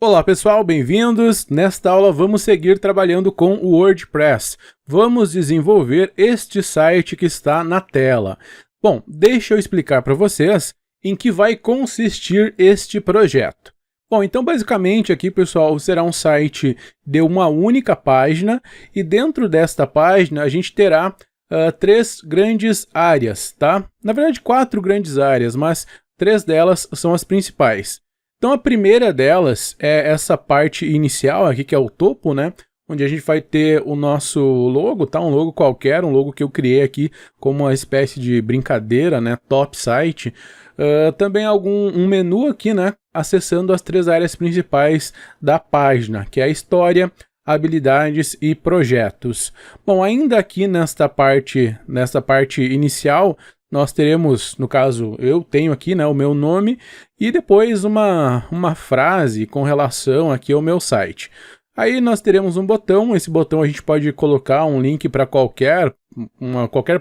Olá pessoal, bem-vindos! Nesta aula vamos seguir trabalhando com o WordPress. Vamos desenvolver este site que está na tela. Bom, deixa eu explicar para vocês em que vai consistir este projeto. Bom, então basicamente aqui, pessoal, será um site de uma única página e dentro desta página a gente terá três grandes áreas, tá? Na verdade, 4 grandes áreas, mas 3 delas são as principais. Então a primeira delas é essa parte inicial aqui, que é o topo, né? Onde a gente vai ter o nosso logo, tá? Um logo qualquer, um logo que eu criei aqui como uma espécie de brincadeira, né? Top site. Também um menu aqui, né? Acessando as 3 áreas principais da página, que é a história, habilidades e projetos. Bom, ainda aqui nesta parte inicial, nós teremos, no caso, eu tenho aqui, né, o meu nome e depois uma frase com relação aqui ao meu site. Aí nós teremos um botão, esse botão a gente pode colocar um link para qualquer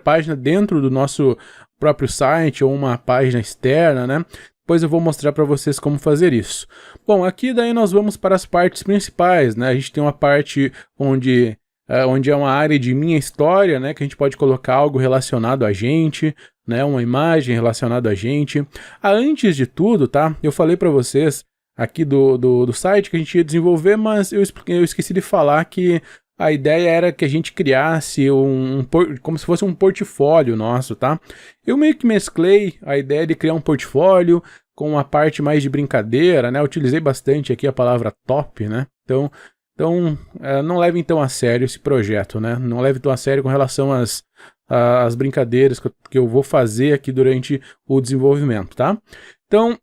página dentro do nosso próprio site ou uma página externa, né? Depois eu vou mostrar para vocês como fazer isso. Bom, aqui daí nós vamos para as partes principais, né? A gente tem uma parte onde é uma área de minha história, né? Que a gente pode colocar algo relacionado a gente, né, uma imagem relacionada a gente. Antes de tudo, tá? Eu falei para vocês aqui do site que a gente ia desenvolver, mas eu esqueci de falar que a ideia era que a gente criasse como se fosse um portfólio nosso, tá? Eu meio que mesclei a ideia de criar um portfólio com uma parte mais de brincadeira, né? Eu utilizei bastante aqui a palavra top, né? Então não leve então a sério esse projeto, né? Não leve tão a sério com relação às brincadeiras que eu vou fazer aqui durante o desenvolvimento, tá? Então,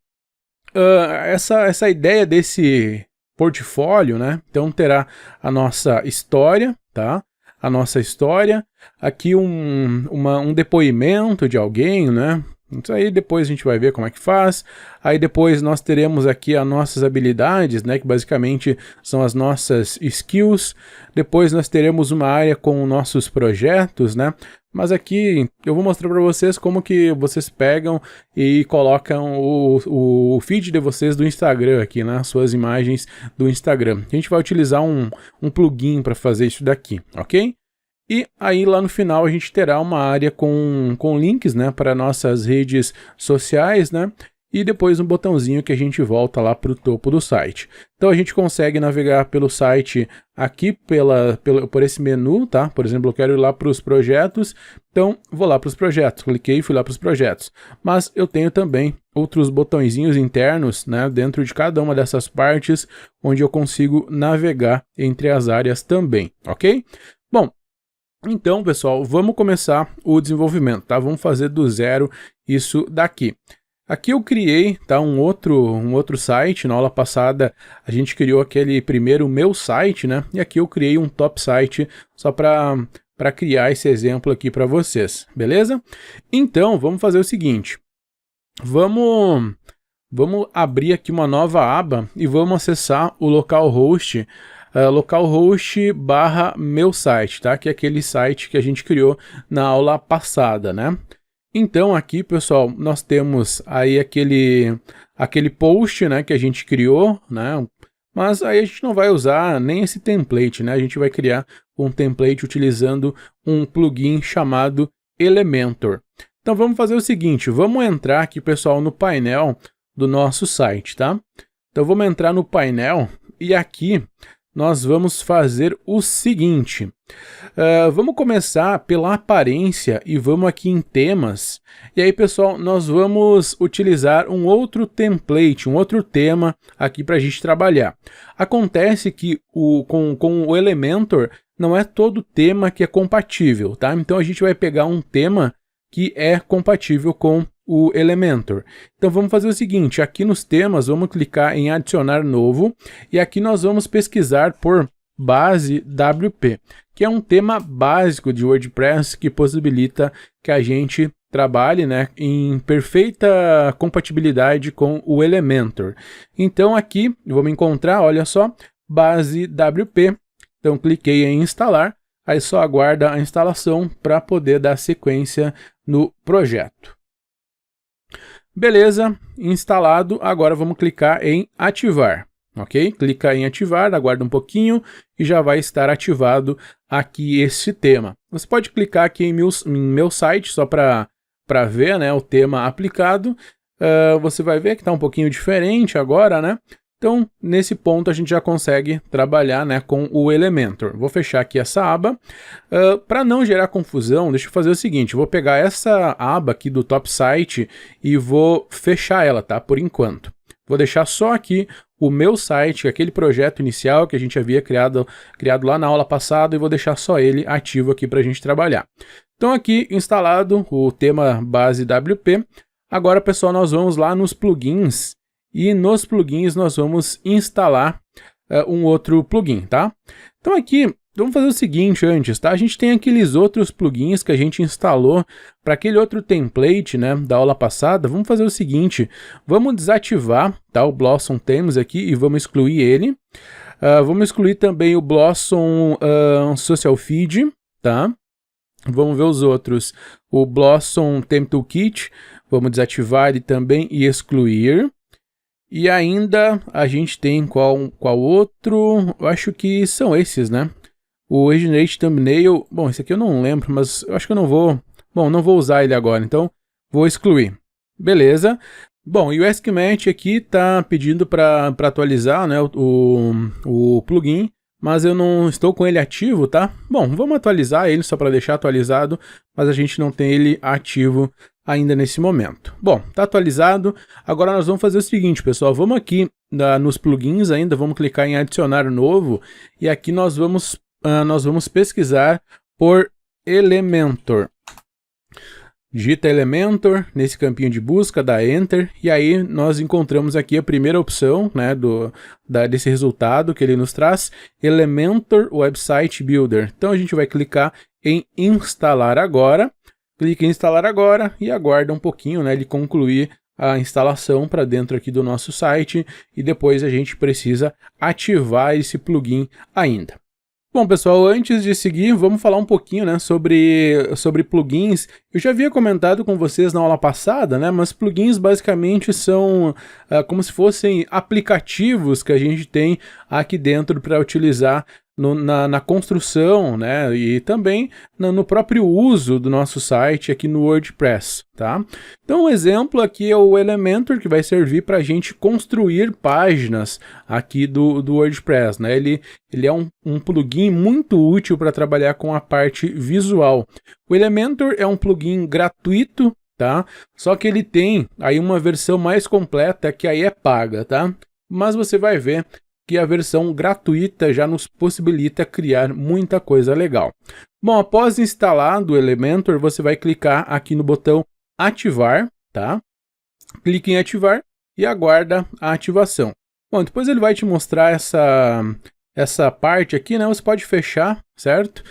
essa ideia desse portfólio, né? Então terá a nossa história, tá? A nossa história, aqui um depoimento de alguém, né? Isso aí depois a gente vai ver como é que faz. Aí depois nós teremos aqui as nossas habilidades, né, que basicamente são as nossas skills. Depois nós teremos uma área com nossos projetos, né? Mas aqui eu vou mostrar para vocês como que vocês pegam e colocam o feed de vocês do Instagram aqui, né? Suas imagens do Instagram. A gente vai utilizar um plugin para fazer isso daqui, ok? E aí lá no final a gente terá uma área com links, né, para nossas redes sociais, né, e depois um botãozinho que a gente volta lá para o topo do site. Então a gente consegue navegar pelo site aqui por esse menu, tá? Por exemplo, eu quero ir lá para os projetos, então vou lá para os projetos, cliquei e fui lá para os projetos. Mas eu tenho também outros botõezinhos internos, né, dentro de cada uma dessas partes, onde eu consigo navegar entre as áreas também, ok? Bom, então, pessoal, vamos começar o desenvolvimento, tá? Vamos fazer do zero isso daqui. Aqui eu criei, tá, um outro site. Na aula passada a gente criou aquele primeiro meu site, né? E aqui eu criei um top site só para criar esse exemplo aqui para vocês, beleza? Então, vamos fazer o seguinte. Vamos abrir aqui uma nova aba e vamos acessar o localhost /meu site, tá? Que é aquele site que a gente criou na aula passada, né? Então aqui, pessoal, nós temos aí aquele post, né, que a gente criou, né? Mas aí a gente não vai usar nem esse template, né? A gente vai criar um template utilizando um plugin chamado Elementor. Então vamos fazer o seguinte, vamos entrar aqui, pessoal, no painel do nosso site, tá? Então vamos entrar no painel e aqui nós vamos fazer o seguinte, vamos começar pela aparência e vamos aqui em temas, e aí, pessoal, nós vamos utilizar um outro template, um outro tema aqui para a gente trabalhar. Acontece que com o Elementor não é todo tema que é compatível, tá? Então a gente vai pegar um tema que é compatível com o Elementor. Então vamos fazer o seguinte, aqui nos temas vamos clicar em adicionar novo e aqui nós vamos pesquisar por base WP, que é um tema básico de WordPress que possibilita que a gente trabalhe, né, em perfeita compatibilidade com o Elementor. Então aqui vamos encontrar, olha só, base WP, então cliquei em instalar, aí só aguarda a instalação para poder dar sequência no projeto. Beleza, instalado, agora vamos clicar em ativar, ok? Clica em ativar, aguarda um pouquinho e já vai estar ativado aqui esse tema. Você pode clicar aqui em meu site só para ver, né, o tema aplicado. Você vai ver que está um pouquinho diferente agora, né? Então, nesse ponto a gente já consegue trabalhar, né, com o Elementor. Vou fechar aqui essa aba. Para não gerar confusão, deixa eu fazer o seguinte, vou pegar essa aba aqui do Top Site e vou fechar ela, tá? Por enquanto. Vou deixar só aqui o meu site, aquele projeto inicial que a gente havia criado lá na aula passada, e vou deixar só ele ativo aqui para a gente trabalhar. Então aqui instalado o tema base WP. Agora, pessoal, nós vamos lá nos plugins e nos plugins nós vamos instalar um outro plugin, tá? Então aqui, vamos fazer o seguinte antes, tá? A gente tem aqueles outros plugins que a gente instalou para aquele outro template, né, da aula passada. Vamos fazer o seguinte, vamos desativar, tá, o Blossom Themes aqui e vamos excluir ele. Vamos excluir também o Blossom Social Feed, tá? Vamos ver os outros. O Blossom Theme Toolkit, vamos desativar ele também e excluir. E ainda a gente tem qual outro? Eu acho que são esses, né? O Originate Thumbnail, bom, esse aqui eu não lembro, mas eu acho que eu não vou... Bom, não vou usar ele agora, então vou excluir. Beleza. Bom, e o Ask-Match aqui tá pedindo para atualizar, né, o plugin, mas eu não estou com ele ativo, tá? Bom, vamos atualizar ele só para deixar atualizado, mas a gente não tem ele ativo ainda nesse momento. Bom, tá atualizado. Agora nós vamos fazer o seguinte, pessoal, vamos aqui nos plugins ainda, vamos clicar em adicionar novo, e aqui nós vamos pesquisar por Elementor. Digita Elementor nesse campinho de busca, dá Enter, e aí nós encontramos aqui a primeira opção, né, desse resultado que ele nos traz, Elementor Website Builder. Então a gente vai clicar em instalar agora, clica em instalar agora e aguarda um pouquinho, né, ele concluir a instalação para dentro aqui do nosso site, e depois a gente precisa ativar esse plugin ainda. Bom, pessoal, antes de seguir, vamos falar um pouquinho, né, sobre plugins. Eu já havia comentado com vocês na aula passada, né, mas plugins basicamente são como se fossem aplicativos que a gente tem aqui dentro para utilizar na construção, né, e também no próprio uso do nosso site aqui no WordPress, tá? Então, um exemplo aqui é o Elementor, que vai servir para a gente construir páginas aqui do WordPress, né? Ele é um plugin muito útil para trabalhar com a parte visual. O Elementor é um plugin gratuito, tá? Só que ele tem aí uma versão mais completa que aí é paga, tá? Mas você vai ver que a versão gratuita já nos possibilita criar muita coisa legal. Bom, após instalado o Elementor, você vai clicar aqui no botão ativar, tá? Clique em ativar e aguarda a ativação. Bom, depois ele vai te mostrar essa parte aqui, né? Você pode fechar, certo?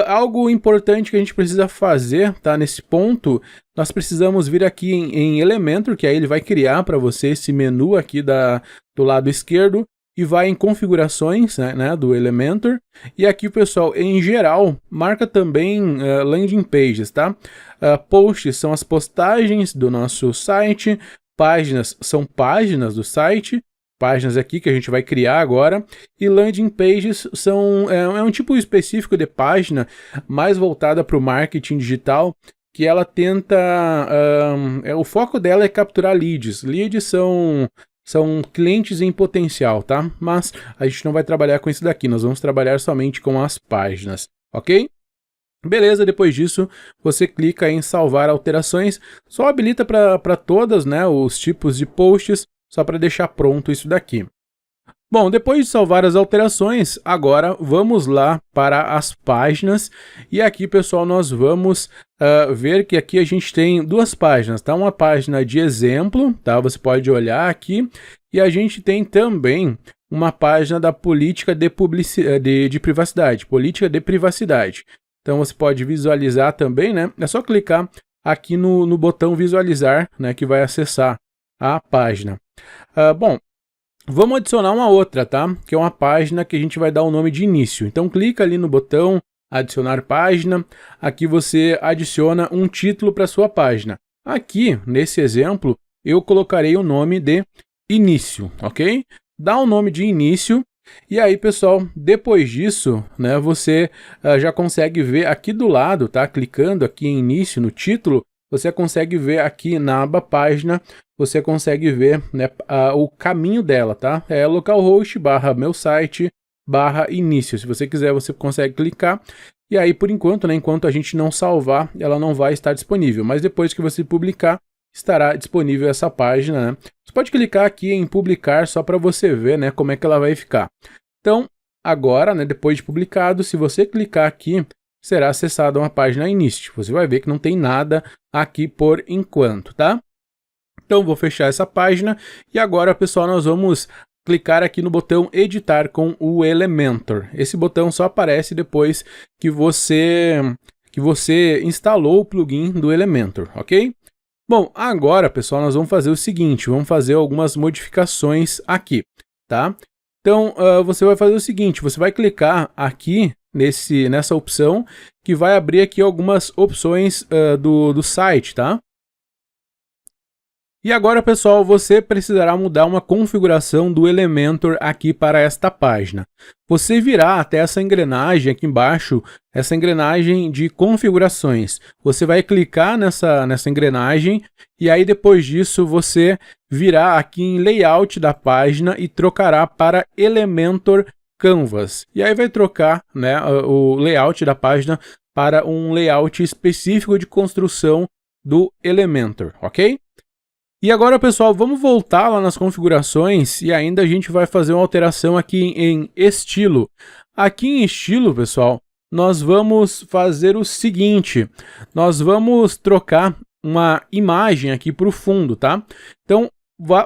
Algo importante que a gente precisa fazer, tá? Nesse ponto, nós precisamos vir aqui em Elementor, que aí ele vai criar para você esse menu aqui do lado esquerdo, e vai em configurações, né, do Elementor, e aqui, pessoal, em geral, marca também landing pages, tá? Posts são as postagens do nosso site, páginas são páginas do site, páginas aqui que a gente vai criar agora, e landing pages é um tipo específico de página mais voltada para o marketing digital, que ela tenta, o foco dela é capturar leads. Leads são clientes em potencial, tá? Mas a gente não vai trabalhar com isso daqui, nós vamos trabalhar somente com as páginas, ok? Beleza, depois disso você clica em salvar alterações, só habilita para todas, né, os tipos de posts, só para deixar pronto isso daqui. Bom, depois de salvar as alterações, agora vamos lá para as páginas. E aqui, pessoal, nós vamos ver que aqui a gente tem duas páginas, tá? Uma página de exemplo, tá? Você pode olhar aqui. E a gente tem também uma página da política de privacidade, política de privacidade. Então você pode visualizar também, né? É só clicar aqui no botão visualizar, né? Que vai acessar a página. Bom, vamos adicionar uma outra, tá? Que é uma página que a gente vai dar o nome de início. Então clica ali no botão adicionar página. Aqui você adiciona um título para sua página. Aqui, nesse exemplo, eu colocarei o nome de início, ok? dá um nome de início, e aí, pessoal, depois disso, né, você já consegue ver aqui do lado, tá? Clicando aqui em início, no título, você consegue ver aqui na aba página, você consegue ver, né, o caminho dela, tá? É localhost / meu site / início. Se você quiser, você consegue clicar. E aí, por enquanto, né, enquanto a gente não salvar, ela não vai estar disponível. Mas depois que você publicar, estará disponível essa página, né? Você pode clicar aqui em publicar só para você ver, né, como é que ela vai ficar. Então, agora, né, depois de publicado, se você clicar aqui, será acessada uma página início. Você vai ver que não tem nada aqui por enquanto, tá? Então, vou fechar essa página e agora, pessoal, nós vamos clicar aqui no botão editar com o Elementor. Esse botão só aparece depois que você instalou o plugin do Elementor, ok? Bom, agora, pessoal, nós vamos fazer o seguinte, vamos fazer algumas modificações aqui, tá? Então, você vai fazer o seguinte, você vai clicar aqui nessa opção, que vai abrir aqui algumas opções do site, tá? E agora, pessoal, você precisará mudar uma configuração do Elementor aqui para esta página. Você virá até essa engrenagem aqui embaixo, essa engrenagem de configurações. Você vai clicar nessa engrenagem e aí depois disso você virá aqui em layout da página e trocará para Elementor Canvas. E aí vai trocar, né, o layout da página para um layout específico de construção do Elementor, ok? E agora, pessoal, vamos voltar lá nas configurações e ainda a gente vai fazer uma alteração aqui em estilo. Aqui em estilo, pessoal, nós vamos fazer o seguinte, nós vamos trocar uma imagem aqui para o fundo, tá? Então,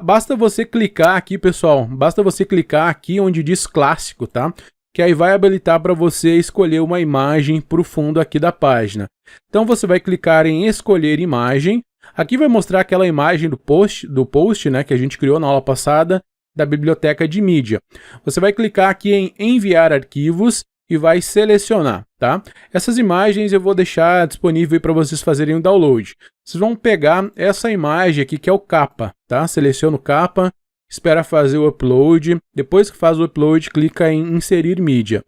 basta você clicar aqui, pessoal, basta você clicar aqui onde diz clássico, tá? Que aí vai habilitar para você escolher uma imagem para o fundo aqui da página. Então, você vai clicar em escolher imagem. Aqui vai mostrar aquela imagem do post, né, que a gente criou na aula passada, da biblioteca de mídia. Você vai clicar aqui em enviar arquivos e vai selecionar, tá? Essas imagens eu vou deixar disponível para vocês fazerem o download. Vocês vão pegar essa imagem aqui, que é o capa, tá? Seleciona o capa, espera fazer o upload. Depois que faz o upload, clica em inserir mídia.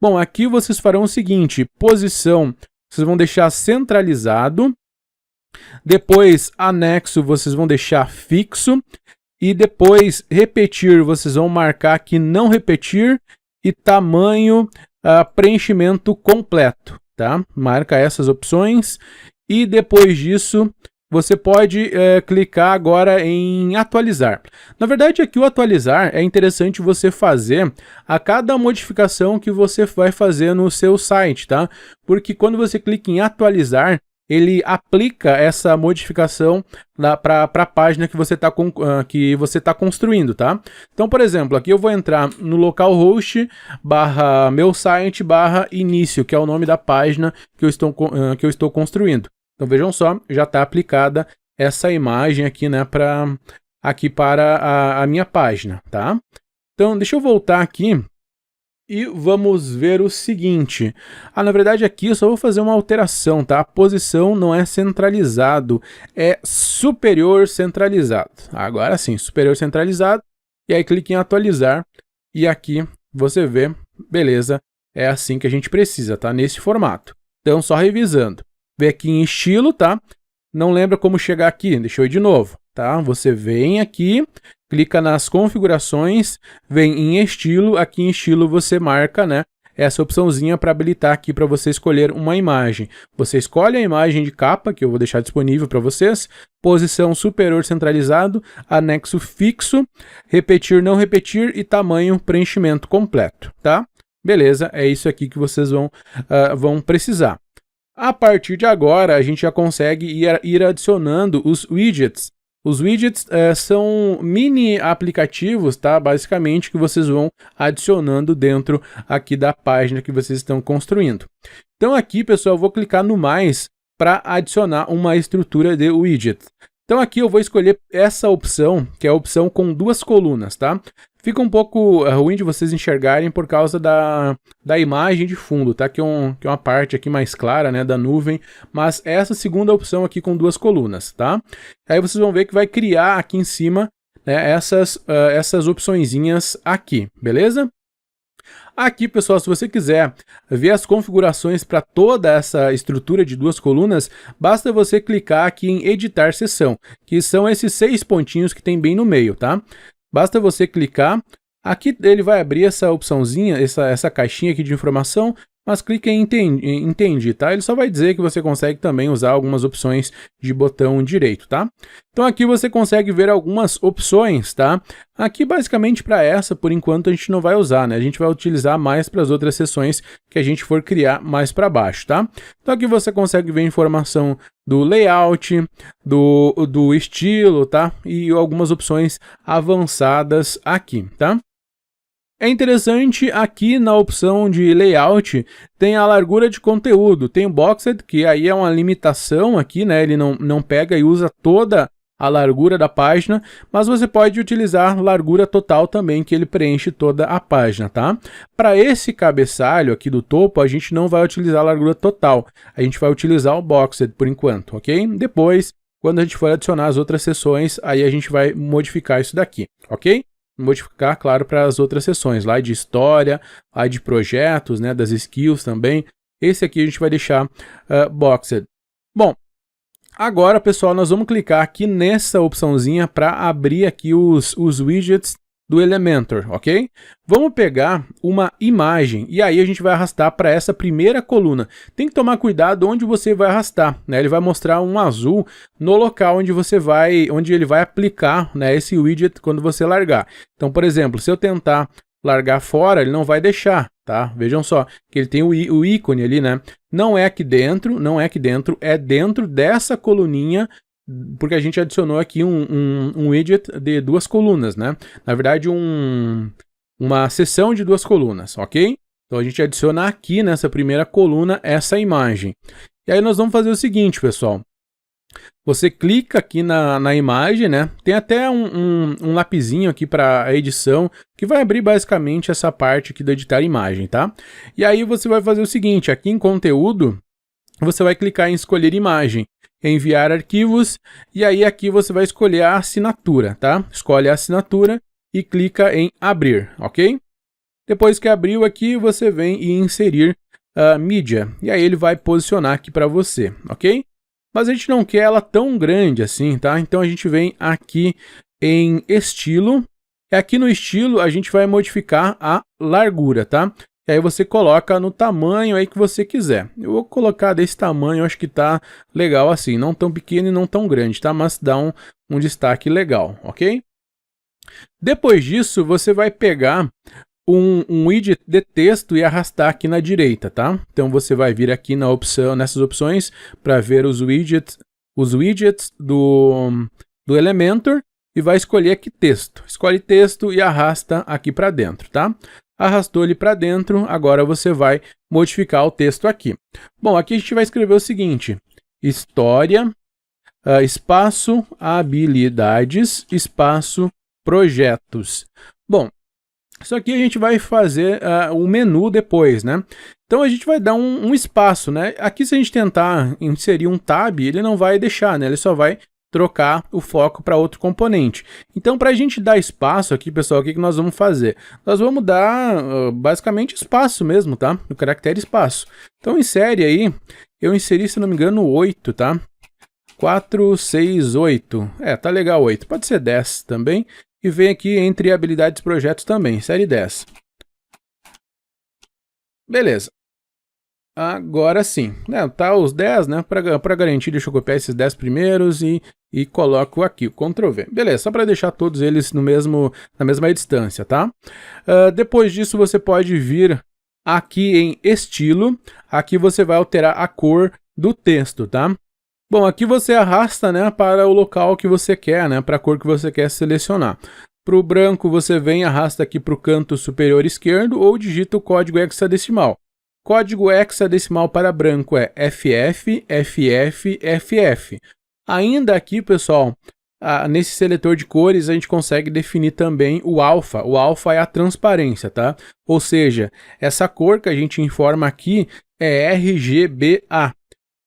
Bom, aqui vocês farão o seguinte, posição, vocês vão deixar centralizado. Depois, anexo, vocês vão deixar fixo. E depois, repetir, vocês vão marcar aqui não repetir. E tamanho, preenchimento completo, tá? Marca essas opções. E depois disso, você pode clicar agora em atualizar. Na verdade, aqui o atualizar é interessante você fazer a cada modificação que você vai fazer no seu site, tá? Porque quando você clica em atualizar, ele aplica essa modificação para a página que você está construindo, tá? Então, por exemplo, aqui eu vou entrar no localhost / meu site / início, que é o nome da página que eu estou construindo. Então, vejam só, já está aplicada essa imagem aqui, né, para a minha página, tá? Então, deixa eu voltar aqui. E vamos ver o seguinte, na verdade aqui eu só vou fazer uma alteração, tá? A posição não é centralizado, é superior centralizado. Agora sim, superior centralizado, e aí clique em atualizar, e aqui você vê, beleza, é assim que a gente precisa, tá? Nesse formato. Então só revisando, vem aqui em estilo, tá? Não lembra como chegar aqui, deixa eu ir de novo, tá? Você vem aqui, clica nas configurações, vem em estilo, aqui em estilo você marca, né, essa opçãozinha para habilitar aqui para você escolher uma imagem. Você escolhe a imagem de capa, que eu vou deixar disponível para vocês, posição superior centralizado, anexo fixo, repetir, não repetir e tamanho preenchimento completo, tá? Beleza, é isso aqui que vocês vão precisar. A partir de agora, a gente já consegue ir adicionando os widgets. Os widgets são mini aplicativos, tá? Basicamente, que vocês vão adicionando dentro aqui da página que vocês estão construindo. Então aqui, pessoal, eu vou clicar no mais para adicionar uma estrutura de widget. Então aqui eu vou escolher essa opção, que é a opção com duas colunas, tá? Fica um pouco ruim de vocês enxergarem por causa da imagem de fundo, tá? Que é uma parte aqui mais clara, né, da nuvem, mas essa segunda opção aqui com duas colunas, tá? Aí vocês vão ver que vai criar aqui em cima, né, essas opçõezinhas aqui, beleza? Aqui, pessoal, se você quiser ver as configurações para toda essa estrutura de 2 colunas, basta você clicar aqui em editar seção, que são esses 6 pontinhos que tem bem no meio, tá? Basta você clicar, aqui ele vai abrir essa opçãozinha, essa caixinha aqui de informação, mas clique em entende, tá? Ele só vai dizer que você consegue também usar algumas opções de botão direito, tá? Então aqui você consegue ver algumas opções, tá? Aqui basicamente para essa, por enquanto, a gente não vai usar, né? A gente vai utilizar mais para as outras seções que a gente for criar mais para baixo, tá? Então aqui você consegue ver informação do layout, do estilo, tá? E algumas opções avançadas aqui, tá? É interessante aqui na opção de layout, tem a largura de conteúdo, tem o boxed, que aí é uma limitação aqui, né? Ele não pega e usa toda a largura da página, mas você pode utilizar largura total também, que ele preenche toda a página, tá? Para esse cabeçalho aqui do topo, a gente não vai utilizar a largura total, a gente vai utilizar o boxed por enquanto, ok? Depois, quando a gente for adicionar as outras seções, aí a gente vai modificar isso daqui, ok? Modificar, claro, para as outras seções, lá de história, lá de projetos, né, das skills também. Esse aqui a gente vai deixar boxed. Bom, agora, pessoal, nós vamos clicar aqui nessa opçãozinha para abrir aqui os widgets do Elementor, ok? Vamos pegar uma imagem e aí a gente vai arrastar para essa primeira coluna. Tem que tomar cuidado onde você vai arrastar, né? Ele vai mostrar um azul no local onde ele vai aplicar, né, esse widget quando você largar. Então, por exemplo, se eu tentar largar fora, ele não vai deixar, tá? Vejam só que ele tem o ícone ali, né? Não é aqui dentro, é dentro dessa coluninha, porque a gente adicionou aqui um widget de 2 colunas, né? Na verdade, uma seção de 2 colunas, ok? Então a gente adiciona aqui nessa primeira coluna essa imagem. E aí nós vamos fazer o seguinte, pessoal. Você clica aqui na imagem, né? Tem até um lapisinho aqui para edição, que vai abrir basicamente essa parte aqui do editar imagem, tá? E aí você vai fazer o seguinte, aqui em conteúdo, você vai clicar em escolher imagem, enviar arquivos, e aí aqui você vai escolher a assinatura, tá? Escolhe a assinatura e clica em abrir, ok? Depois que abriu aqui, você vem e inserir mídia, e aí ele vai posicionar aqui para você, ok? Mas a gente não quer ela tão grande assim, tá? Então a gente vem aqui em estilo, e aqui no estilo a gente vai modificar a largura, tá? E aí você coloca no tamanho aí que você quiser. Eu vou colocar desse tamanho, acho que tá legal assim. Não tão pequeno e não tão grande, tá? Mas dá um destaque legal, ok? Depois disso, você vai pegar um widget de texto e arrastar aqui na direita, tá? Então você vai vir aqui nessas opções para ver os widgets do Elementor e vai escolher aqui texto. Escolhe texto e arrasta aqui para dentro, tá? Arrastou ele para dentro, agora você vai modificar o texto aqui. Bom, aqui a gente vai escrever o seguinte: história, espaço, habilidades, espaço, projetos. Bom, isso aqui a gente vai fazer o menu depois, né? Então a gente vai dar um espaço, né? Aqui se a gente tentar inserir um tab, ele não vai deixar, né? Ele só vai trocar o foco para outro componente. Então, para a gente dar espaço aqui, pessoal, o que nós vamos fazer? Nós vamos dar basicamente espaço mesmo, tá? O caractere espaço. Então, insere aí, eu inseri, se não me engano, 8, tá? 4, 6, 8. Tá legal 8. Pode ser 10 também. E vem aqui entre habilidades e projetos também, série 10. Beleza. Agora sim, tá os 10, né? Para garantir, deixa eu copiar esses 10 primeiros e coloco aqui o Ctrl V. Beleza, só para deixar todos eles na mesma distância, tá? Depois disso, você pode vir aqui em estilo. Aqui você vai alterar a cor do texto, tá? Bom, aqui você arrasta, né, para o local que você quer, né? Para a cor que você quer selecionar. Para o branco, você vem e arrasta aqui para o canto superior esquerdo ou digita o código hexadecimal. Código hexadecimal para branco é FF, FF, FF. Ainda aqui, pessoal, nesse seletor de cores, a gente consegue definir também o alfa. O alfa é a transparência, tá? Ou seja, essa cor que a gente informa aqui é RGBA.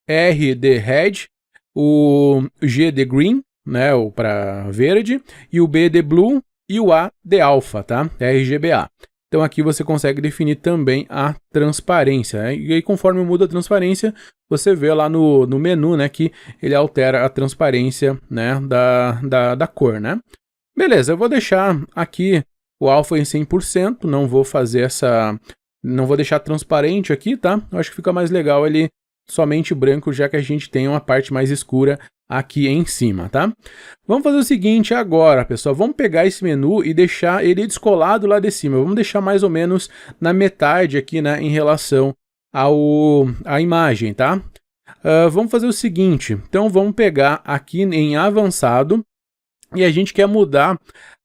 R de red, o G de green né, ou para verde, e o B de blue e o A de alpha, tá? RGBA. Então aqui você consegue definir também a transparência, né? E aí conforme muda a transparência, você vê lá no menu, né, que ele altera a transparência, né, da cor, né? Beleza, eu vou deixar aqui o alpha em 100%, não vou fazer não vou deixar transparente aqui, tá? Eu acho que fica mais legal ele somente branco, já que a gente tem uma parte mais escura aqui em cima, tá? Vamos fazer o seguinte agora, pessoal, vamos pegar esse menu e deixar ele descolado lá de cima, vamos deixar mais ou menos na metade aqui, né, em relação à imagem, tá? Vamos fazer o seguinte, então vamos pegar aqui em avançado e a gente quer mudar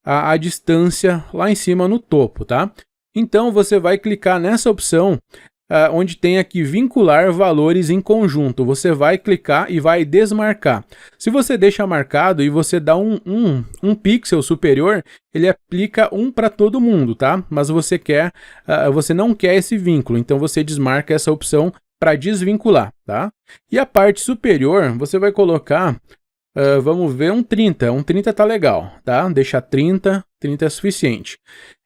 a distância lá em cima no topo, tá? Então você vai clicar nessa opção onde tem aqui vincular valores em conjunto. Você vai clicar e vai desmarcar. Se você deixa marcado e você dá um pixel superior, ele aplica um para todo mundo, tá? Mas você não quer esse vínculo, então você desmarca essa opção para desvincular, tá? E a parte superior, você vai colocar, vamos ver, um 30. Um 30 tá legal, tá? Deixa 30 é suficiente.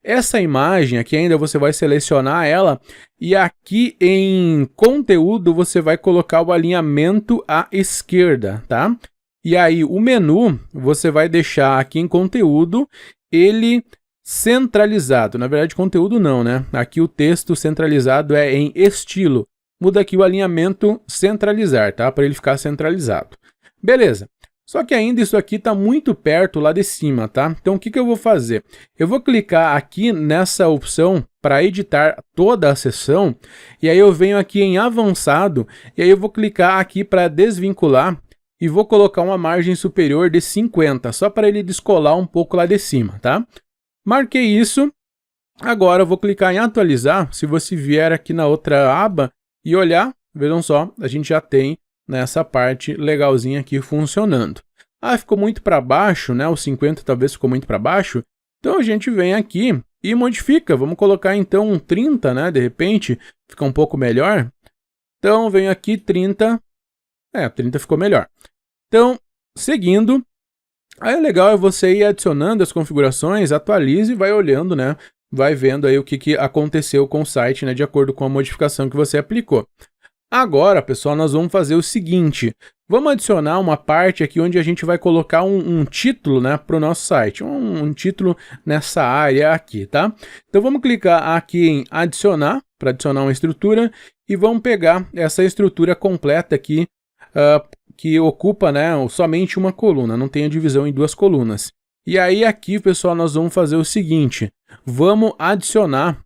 Essa imagem aqui ainda você vai selecionar ela e aqui em conteúdo você vai colocar o alinhamento à esquerda, tá? E aí o menu você vai deixar aqui em conteúdo ele centralizado. Na verdade conteúdo não, né? Aqui o texto centralizado é em estilo. Muda aqui o alinhamento centralizar, tá? Para ele ficar centralizado. Beleza. Só que ainda isso aqui está muito perto lá de cima, tá? Então o que eu vou fazer? Eu vou clicar aqui nessa opção para editar toda a seção, e aí eu venho aqui em avançado, e aí eu vou clicar aqui para desvincular, e vou colocar uma margem superior de 50, só para ele descolar um pouco lá de cima, tá? Marquei isso, agora eu vou clicar em atualizar, se você vier aqui na outra aba e olhar, vejam só, a gente já tem nessa parte legalzinha aqui funcionando. Ah, ficou muito para baixo, né? O 50 talvez ficou muito para baixo. Então a gente vem aqui e modifica. Vamos colocar então um 30, né? De repente fica um pouco melhor. Então venho aqui 30. 30 ficou melhor. Então, seguindo, aí é legal você ir adicionando as configurações, atualize e vai olhando, né? Vai vendo aí o que aconteceu com o site, né? De acordo com a modificação que você aplicou. Agora, pessoal, nós vamos fazer o seguinte, vamos adicionar uma parte aqui onde a gente vai colocar um título, né, para o nosso site, um título nessa área aqui, tá? Então vamos clicar aqui em adicionar, para adicionar uma estrutura, e vamos pegar essa estrutura completa aqui, que ocupa, né, somente uma coluna, não tem a divisão em duas colunas. E aí aqui, pessoal, nós vamos fazer o seguinte, vamos adicionar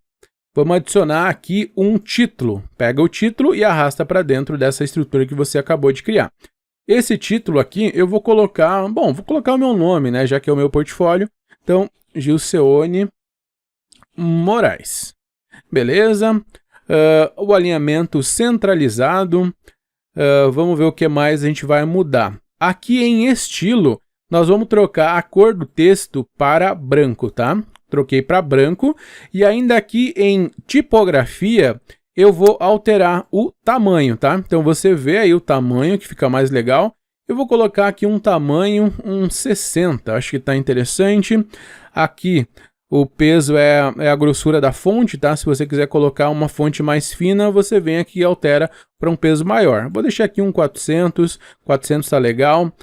aqui um título. Pega o título e arrasta para dentro dessa estrutura que você acabou de criar. Esse título aqui eu vou colocar, vou colocar o meu nome, né, já que é o meu portfólio. Então, Gilceone Moraes. Beleza? O alinhamento centralizado. Vamos ver o que mais a gente vai mudar. Aqui em estilo, nós vamos trocar a cor do texto para branco, tá? Troquei para branco e ainda aqui em tipografia eu vou alterar o tamanho, tá? Então você vê aí o tamanho que fica mais legal. Eu vou colocar aqui um tamanho, 60, acho que tá interessante. Aqui o peso é a grossura da fonte, tá? Se você quiser colocar uma fonte mais fina, você vem aqui e altera para um peso maior. Vou deixar aqui um 400 tá legal.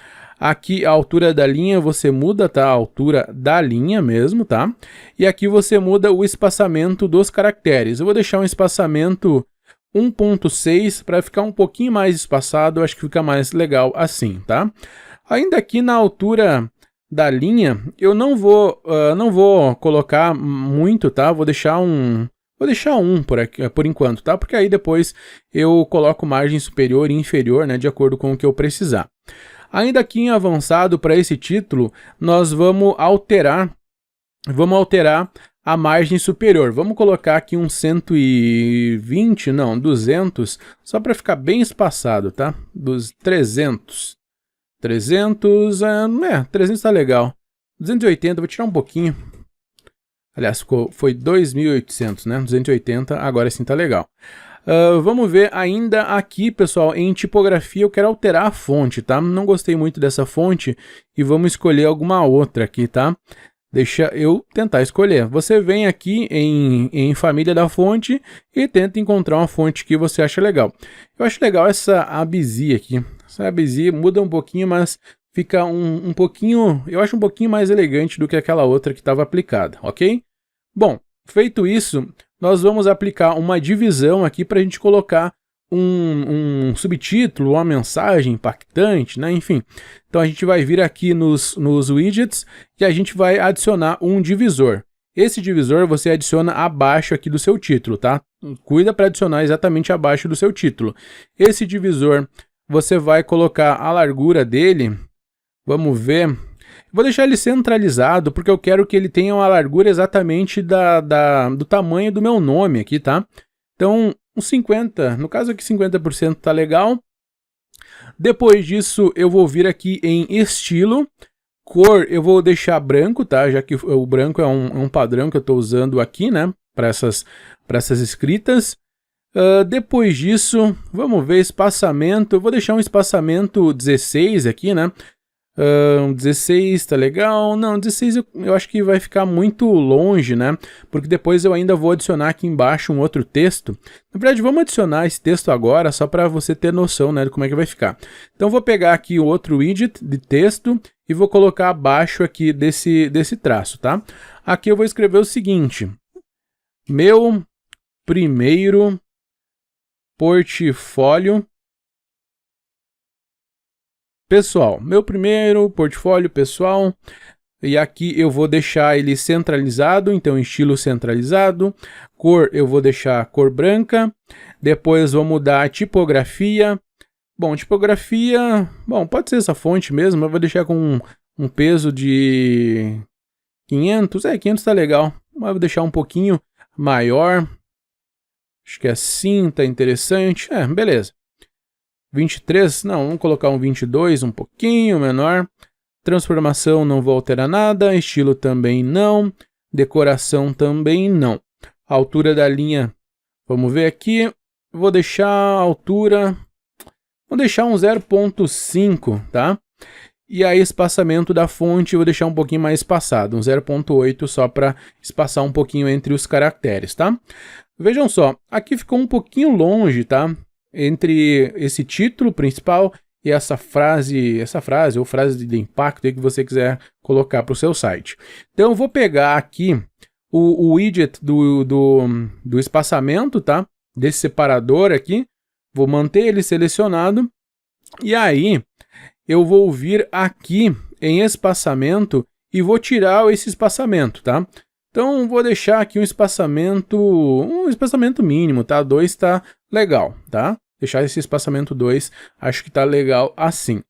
Aqui a altura da linha você muda, tá? A altura da linha mesmo, tá? E aqui você muda o espaçamento dos caracteres. Eu vou deixar um espaçamento 1.6 para ficar um pouquinho mais espaçado, eu acho que fica mais legal assim, tá? Ainda aqui na altura da linha, eu não vou colocar muito, tá? Vou deixar um por aqui, por enquanto, tá? Porque aí depois eu coloco margem superior e inferior, né? De acordo com o que eu precisar. Ainda aqui em avançado para esse título, nós vamos alterar a margem superior. Vamos colocar aqui um 120, não, 200, só para ficar bem espaçado, tá? Dos 300. 300 tá legal. 280, vou tirar um pouquinho. Aliás, foi 2.800, né? 280, agora sim tá legal. Vamos ver ainda aqui, pessoal, em tipografia eu quero alterar a fonte, tá? Não gostei muito dessa fonte e vamos escolher alguma outra aqui, tá? Deixa eu tentar escolher. Você vem aqui em família da fonte e tenta encontrar uma fonte que você acha legal. Eu acho legal essa ABC aqui. Essa ABC muda um pouquinho, mas fica um pouquinho... Eu acho um pouquinho mais elegante do que aquela outra que estava aplicada, ok? Bom, feito isso, nós vamos aplicar uma divisão aqui para a gente colocar um subtítulo, uma mensagem impactante, né? Enfim. Então a gente vai vir aqui nos widgets e a gente vai adicionar um divisor. Esse divisor você adiciona abaixo aqui do seu título, tá? Cuida para adicionar exatamente abaixo do seu título. Esse divisor você vai colocar a largura dele, vamos ver... Vou deixar ele centralizado porque eu quero que ele tenha uma largura exatamente do tamanho do meu nome aqui, tá? Então, uns 50%, no caso aqui 50% tá legal. Depois disso, eu vou vir aqui em estilo. Cor, eu vou deixar branco, tá? Já que o branco é um padrão que eu estou usando aqui, né? Para essas escritas. Depois disso, vamos ver espaçamento. Eu vou deixar um espaçamento 16 aqui, né? 16 tá legal. Não, 16 eu acho que vai ficar muito longe, né? Porque depois eu ainda vou adicionar aqui embaixo um outro texto. Na verdade, vamos adicionar esse texto agora, só para você ter noção, né, de como é que vai ficar. Então, vou pegar aqui o outro widget de texto e vou colocar abaixo aqui desse traço, tá? Aqui eu vou escrever o seguinte: meu primeiro portfólio pessoal, meu primeiro portfólio pessoal, e aqui eu vou deixar ele centralizado, então estilo centralizado, cor eu vou deixar cor branca, depois vou mudar a tipografia, bom, tipografia, bom, pode ser essa fonte mesmo, eu vou deixar com um peso de 500, 500 tá legal, mas vou deixar um pouquinho maior, acho que assim tá interessante, beleza. 23, não, vamos colocar um 22, um pouquinho menor. Transformação não vou alterar nada, estilo também não, decoração também não. Altura da linha, vamos ver aqui, vou deixar a altura, vou deixar um 0.5, tá? E aí espaçamento da fonte eu vou deixar um pouquinho mais espaçado, um 0.8 só para espaçar um pouquinho entre os caracteres, tá? Vejam só, aqui ficou um pouquinho longe, tá? Entre esse título principal e essa frase ou frase de impacto aí que você quiser colocar para o seu site. Então eu vou pegar aqui o widget do espaçamento, tá? Desse separador aqui, vou manter ele selecionado e aí eu vou vir aqui em espaçamento e vou tirar esse espaçamento, tá? Então vou deixar aqui um espaçamento mínimo, tá? 2 tá legal, tá? Deixar esse espaçamento 2, acho que tá legal assim.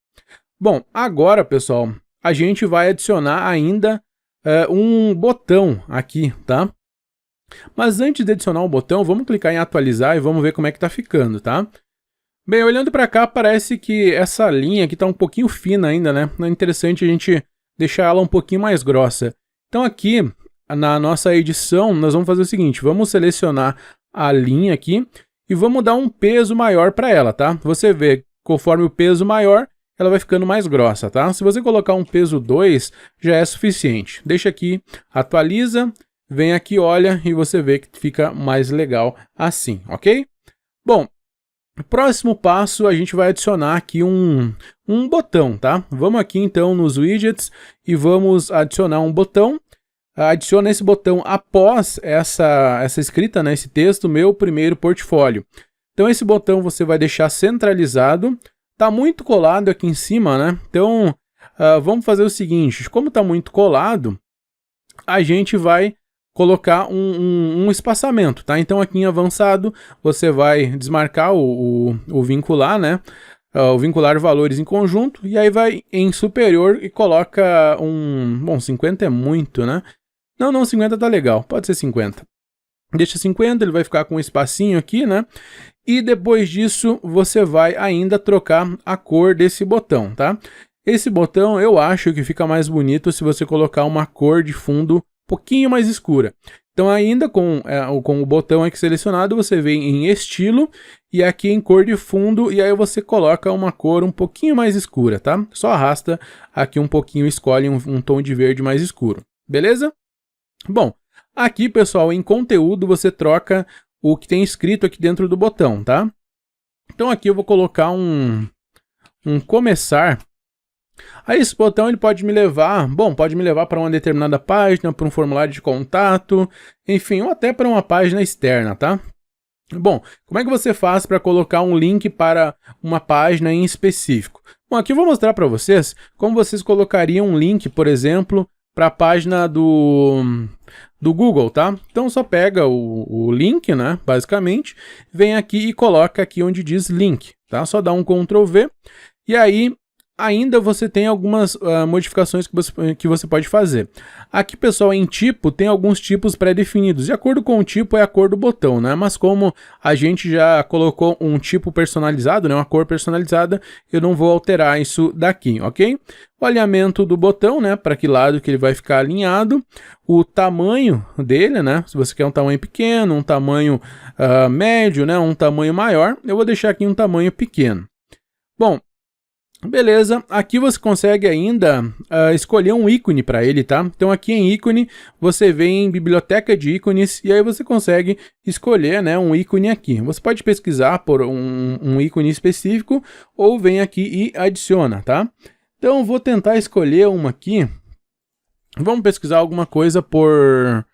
Bom, agora, pessoal, a gente vai adicionar ainda um botão aqui, tá? Mas antes de adicionar o botão, vamos clicar em atualizar e vamos ver como é que tá ficando, tá? Bem, olhando para cá, parece que essa linha aqui tá um pouquinho fina ainda, né? É interessante a gente deixar ela um pouquinho mais grossa. Então aqui, na nossa edição, nós vamos fazer o seguinte, vamos selecionar a linha aqui e vamos dar um peso maior para ela, tá? Você vê, conforme o peso maior, ela vai ficando mais grossa, tá? Se você colocar um peso 2, já é suficiente. Deixa aqui, atualiza, vem aqui, olha, e você vê que fica mais legal assim, ok? Bom, próximo passo, a gente vai adicionar aqui um botão, tá? Vamos aqui, então, nos widgets e vamos adicionar um botão. Adiciona esse botão após essa escrita, né, esse texto, meu primeiro portfólio. Então esse botão você vai deixar centralizado, tá muito colado aqui em cima, né? Então vamos fazer o seguinte, como tá muito colado, a gente vai colocar um espaçamento, tá? Então aqui em avançado você vai desmarcar o vincular, né? O vincular valores em conjunto, e aí vai em superior e coloca bom, 50 é muito, né? Não, 50 tá legal, pode ser 50. Deixa 50, ele vai ficar com um espacinho aqui, né? E depois disso, você vai ainda trocar a cor desse botão, tá? Esse botão eu acho que fica mais bonito se você colocar uma cor de fundo um pouquinho mais escura. Então ainda com o botão aqui selecionado, você vem em estilo e aqui em cor de fundo, e aí você coloca uma cor um pouquinho mais escura, tá? Só arrasta aqui um pouquinho, escolhe um tom de verde mais escuro, beleza? Bom, aqui pessoal, em conteúdo você troca o que tem escrito aqui dentro do botão, tá? Então aqui eu vou colocar um começar. Aí esse botão ele pode me levar, pode me levar para uma determinada página, para um formulário de contato, enfim, ou até para uma página externa, tá? Bom, como é que você faz para colocar um link para uma página em específico? Bom, aqui eu vou mostrar para vocês como vocês colocariam um link, por exemplo, para a página do Google, tá? Então só pega o link, né, basicamente, vem aqui e coloca aqui onde diz link, tá? Só dá um Ctrl V e aí ainda você tem algumas modificações que você pode fazer. Aqui, pessoal, em tipo, tem alguns tipos pré-definidos. De acordo com o tipo, é a cor do botão, né? Mas como a gente já colocou um tipo personalizado, né? Uma cor personalizada, eu não vou alterar isso daqui, ok? O alinhamento do botão, né? Para que lado que ele vai ficar alinhado. O tamanho dele, né? Se você quer um tamanho pequeno, um tamanho médio, né? Um tamanho maior, eu vou deixar aqui um tamanho pequeno. Bom, beleza, aqui você consegue ainda escolher um ícone para ele, tá? Então aqui em ícone, você vem em biblioteca de ícones e aí você consegue escolher, né, um ícone aqui. Você pode pesquisar por um ícone específico ou vem aqui e adiciona, tá? Então vou tentar escolher uma aqui. Vamos pesquisar alguma coisa por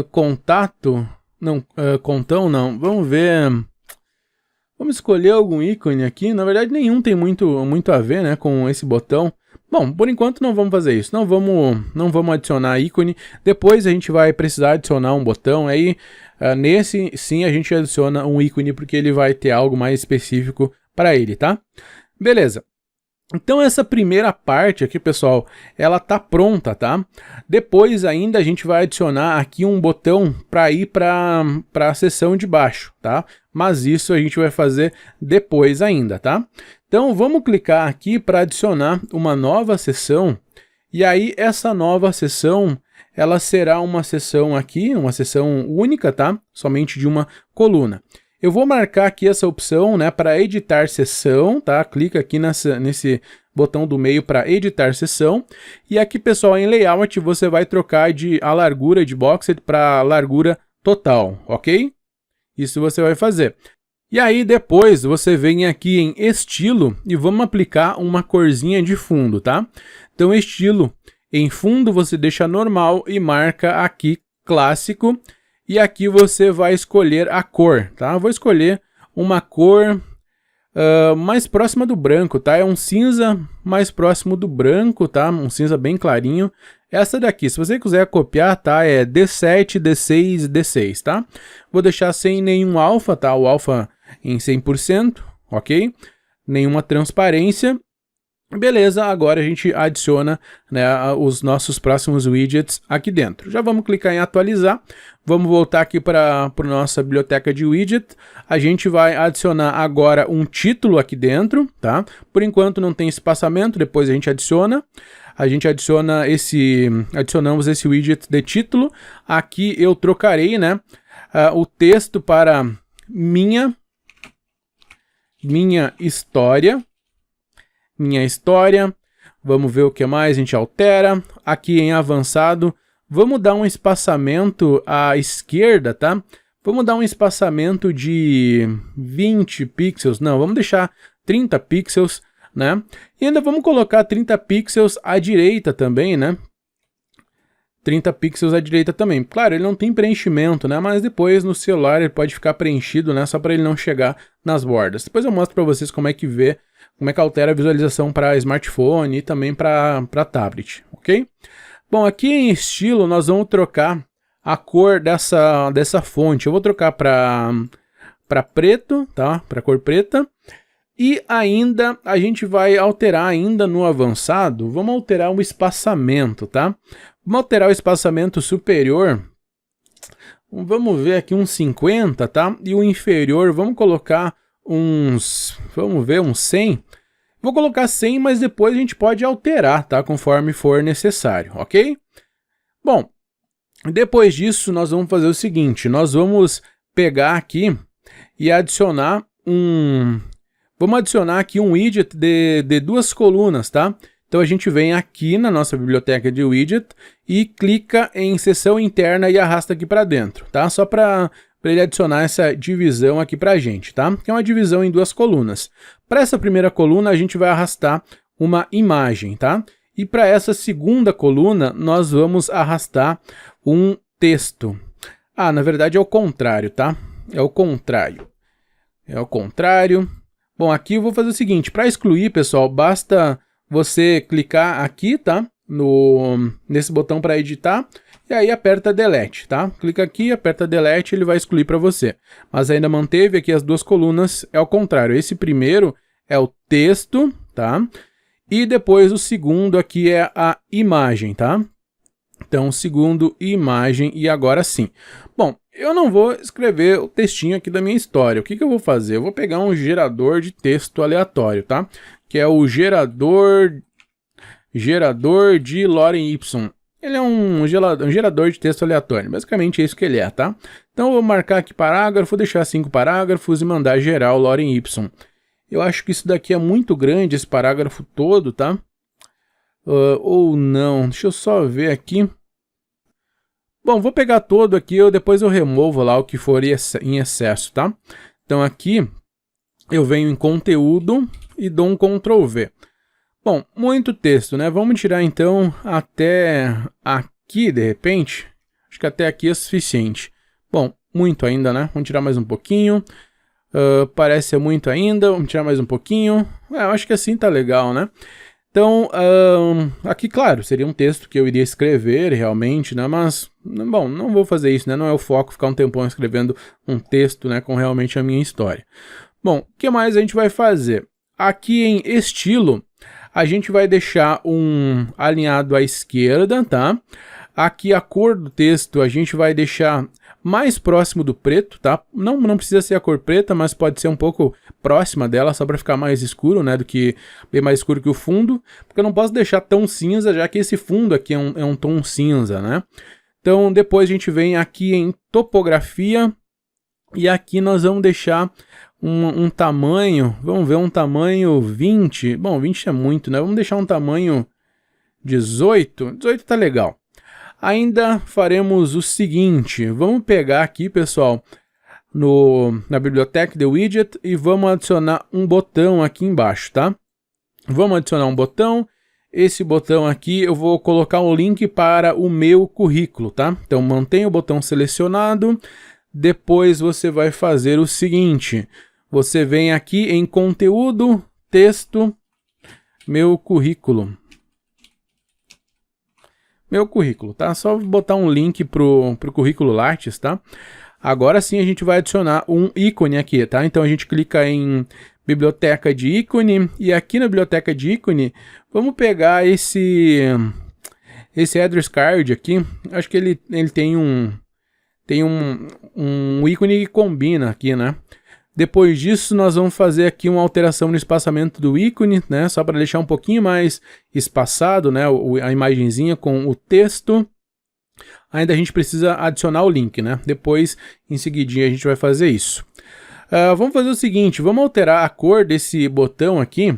contato. Não, contão não. Vamos ver... Vamos escolher algum ícone aqui. Na verdade, nenhum tem muito a ver, né, com esse botão. Bom, por enquanto não vamos fazer isso. Não vamos adicionar ícone. Depois a gente vai precisar adicionar um botão. Aí, nesse, sim, a gente adiciona um ícone, porque ele vai ter algo mais específico para ele, tá? Beleza. Então essa primeira parte aqui, pessoal, ela tá pronta, tá? Depois ainda a gente vai adicionar aqui um botão para ir para a seção de baixo, tá? Mas isso a gente vai fazer depois ainda, tá? Então vamos clicar aqui para adicionar uma nova seção. E aí essa nova seção, ela será uma seção aqui, uma seção única, tá? Somente de uma coluna. Eu vou marcar aqui essa opção, né, para editar seção, tá? Clica aqui nesse botão do meio para editar seção. E aqui, pessoal, em layout, você vai trocar a largura de boxed para largura total, ok? Isso você vai fazer. E aí, depois, você vem aqui em estilo e vamos aplicar uma corzinha de fundo, tá? Então, estilo em fundo, você deixa normal e marca aqui clássico. E aqui você vai escolher a cor, tá? Eu vou escolher uma cor mais próxima do branco, tá? É um cinza mais próximo do branco, tá? Um cinza bem clarinho. Essa daqui, se você quiser copiar, tá? É D7, D6, D6, tá? Vou deixar sem nenhum alfa, tá? O alfa em 100%, ok? Nenhuma transparência. Beleza, agora a gente adiciona, né, os nossos próximos widgets aqui dentro. Já vamos clicar em atualizar, vamos voltar aqui para a nossa biblioteca de widget. A gente vai adicionar agora um título aqui dentro, tá? Por enquanto não tem espaçamento, depois a gente adiciona. A gente adicionamos esse widget de título. Aqui eu trocarei, né, o texto para minha história. Minha história, vamos ver o que mais a gente altera. Aqui em avançado, vamos dar um espaçamento à esquerda, tá? Vamos dar um espaçamento de 20 pixels, não, vamos deixar 30 pixels, né? E ainda vamos colocar 30 pixels à direita também, né? 30 pixels à direita também. Claro, ele não tem preenchimento, né? Mas depois no celular ele pode ficar preenchido, né? Só para ele não chegar nas bordas. Depois eu mostro para vocês como é que altera a visualização para smartphone e também para tablet, ok? Bom, aqui em estilo nós vamos trocar a cor dessa fonte. Eu vou trocar para preto, tá? Para cor preta. E ainda a gente vai alterar ainda no avançado, vamos alterar o espaçamento, tá? Vamos alterar o espaçamento superior. Vamos ver aqui uns 50, tá? E o inferior, vamos colocar uns 100. Vou colocar 100, mas depois a gente pode alterar, tá? Conforme for necessário, ok? Bom, Depois disso, nós vamos fazer o seguinte, nós vamos pegar aqui e adicionar vamos adicionar aqui um widget de 2 colunas, tá? Então a gente vem aqui na nossa biblioteca de widget e clica em seção interna e arrasta aqui para dentro, tá? Só para ele adicionar essa divisão aqui para a gente, tá? Que é uma divisão em 2 colunas. Para essa primeira coluna a gente vai arrastar uma imagem, tá? E para essa segunda coluna nós vamos arrastar um texto. Ah, na verdade é o contrário, tá? É o contrário. É o contrário. Bom, aqui eu vou fazer o seguinte, para excluir, pessoal, basta você clicar aqui, tá? Nesse botão para editar, e aí aperta Delete, tá? Clica aqui, aperta Delete, ele vai excluir para você. Mas ainda manteve aqui as 2 colunas, é o contrário. Esse primeiro é o texto, tá? E depois o segundo aqui é a imagem, tá? Então, segundo, imagem, e agora sim. Bom, eu não vou escrever o textinho aqui da minha história. O que eu vou fazer? Eu vou pegar um gerador de texto aleatório, tá? Que é o gerador de lorem ipsum. Ele é um gerador de texto aleatório. Basicamente é isso que ele é, tá? Então eu vou marcar aqui parágrafo, deixar 5 parágrafos e mandar gerar o lorem ipsum. Eu acho que isso daqui é muito grande, esse parágrafo todo, tá? Ou não, deixa eu só ver aqui. Bom, vou pegar todo aqui, depois eu removo lá o que for em excesso, tá? Então aqui eu venho em conteúdo e dou um Ctrl V. Bom, muito texto, né? Vamos tirar então até aqui, de repente. Acho que até aqui é suficiente. Bom, muito ainda, né? Vamos tirar mais um pouquinho. Parece ser muito ainda, vamos tirar mais um pouquinho. Eu acho que assim tá legal, né? Então, aqui, claro, seria um texto que eu iria escrever realmente, né? Mas, bom, não vou fazer isso, né? Não é o foco ficar um tempão escrevendo um texto, né? Com realmente a minha história. Bom, o que mais a gente vai fazer? Aqui em estilo, a gente vai deixar um alinhado à esquerda, tá? Aqui a cor do texto a gente vai deixar mais próximo do preto, tá? Não precisa ser a cor preta, mas pode ser um pouco próxima dela, só para ficar mais escuro, né? Bem mais escuro que o fundo, porque eu não posso deixar tão cinza, já que esse fundo aqui é um tom cinza, né? Então depois a gente vem aqui em topografia e aqui nós vamos deixar um tamanho, vamos ver um tamanho 20, bom, 20 é muito, né? Vamos deixar um tamanho 18 tá legal. Ainda faremos o seguinte, vamos pegar aqui, pessoal, na biblioteca de widget e vamos adicionar um botão aqui embaixo, tá? Vamos adicionar um botão, esse botão aqui eu vou colocar um link para o meu currículo, tá? Então mantenha o botão selecionado, depois você vai fazer o seguinte, você vem aqui em conteúdo, texto, meu currículo. Meu currículo, tá? Só botar um link pro currículo Lattes, tá? Agora sim a gente vai adicionar um ícone aqui, tá? Então a gente clica em biblioteca de ícone e aqui na biblioteca de ícone vamos pegar esse address card aqui. Acho que ele tem um ícone que combina aqui, né? Depois disso, nós vamos fazer aqui uma alteração no espaçamento do ícone, né? Só para deixar um pouquinho mais espaçado, né? A imagenzinha com o texto. Ainda a gente precisa adicionar o link, né? Depois, em seguidinha, a gente vai fazer isso. Vamos fazer o seguinte, vamos alterar a cor desse botão aqui.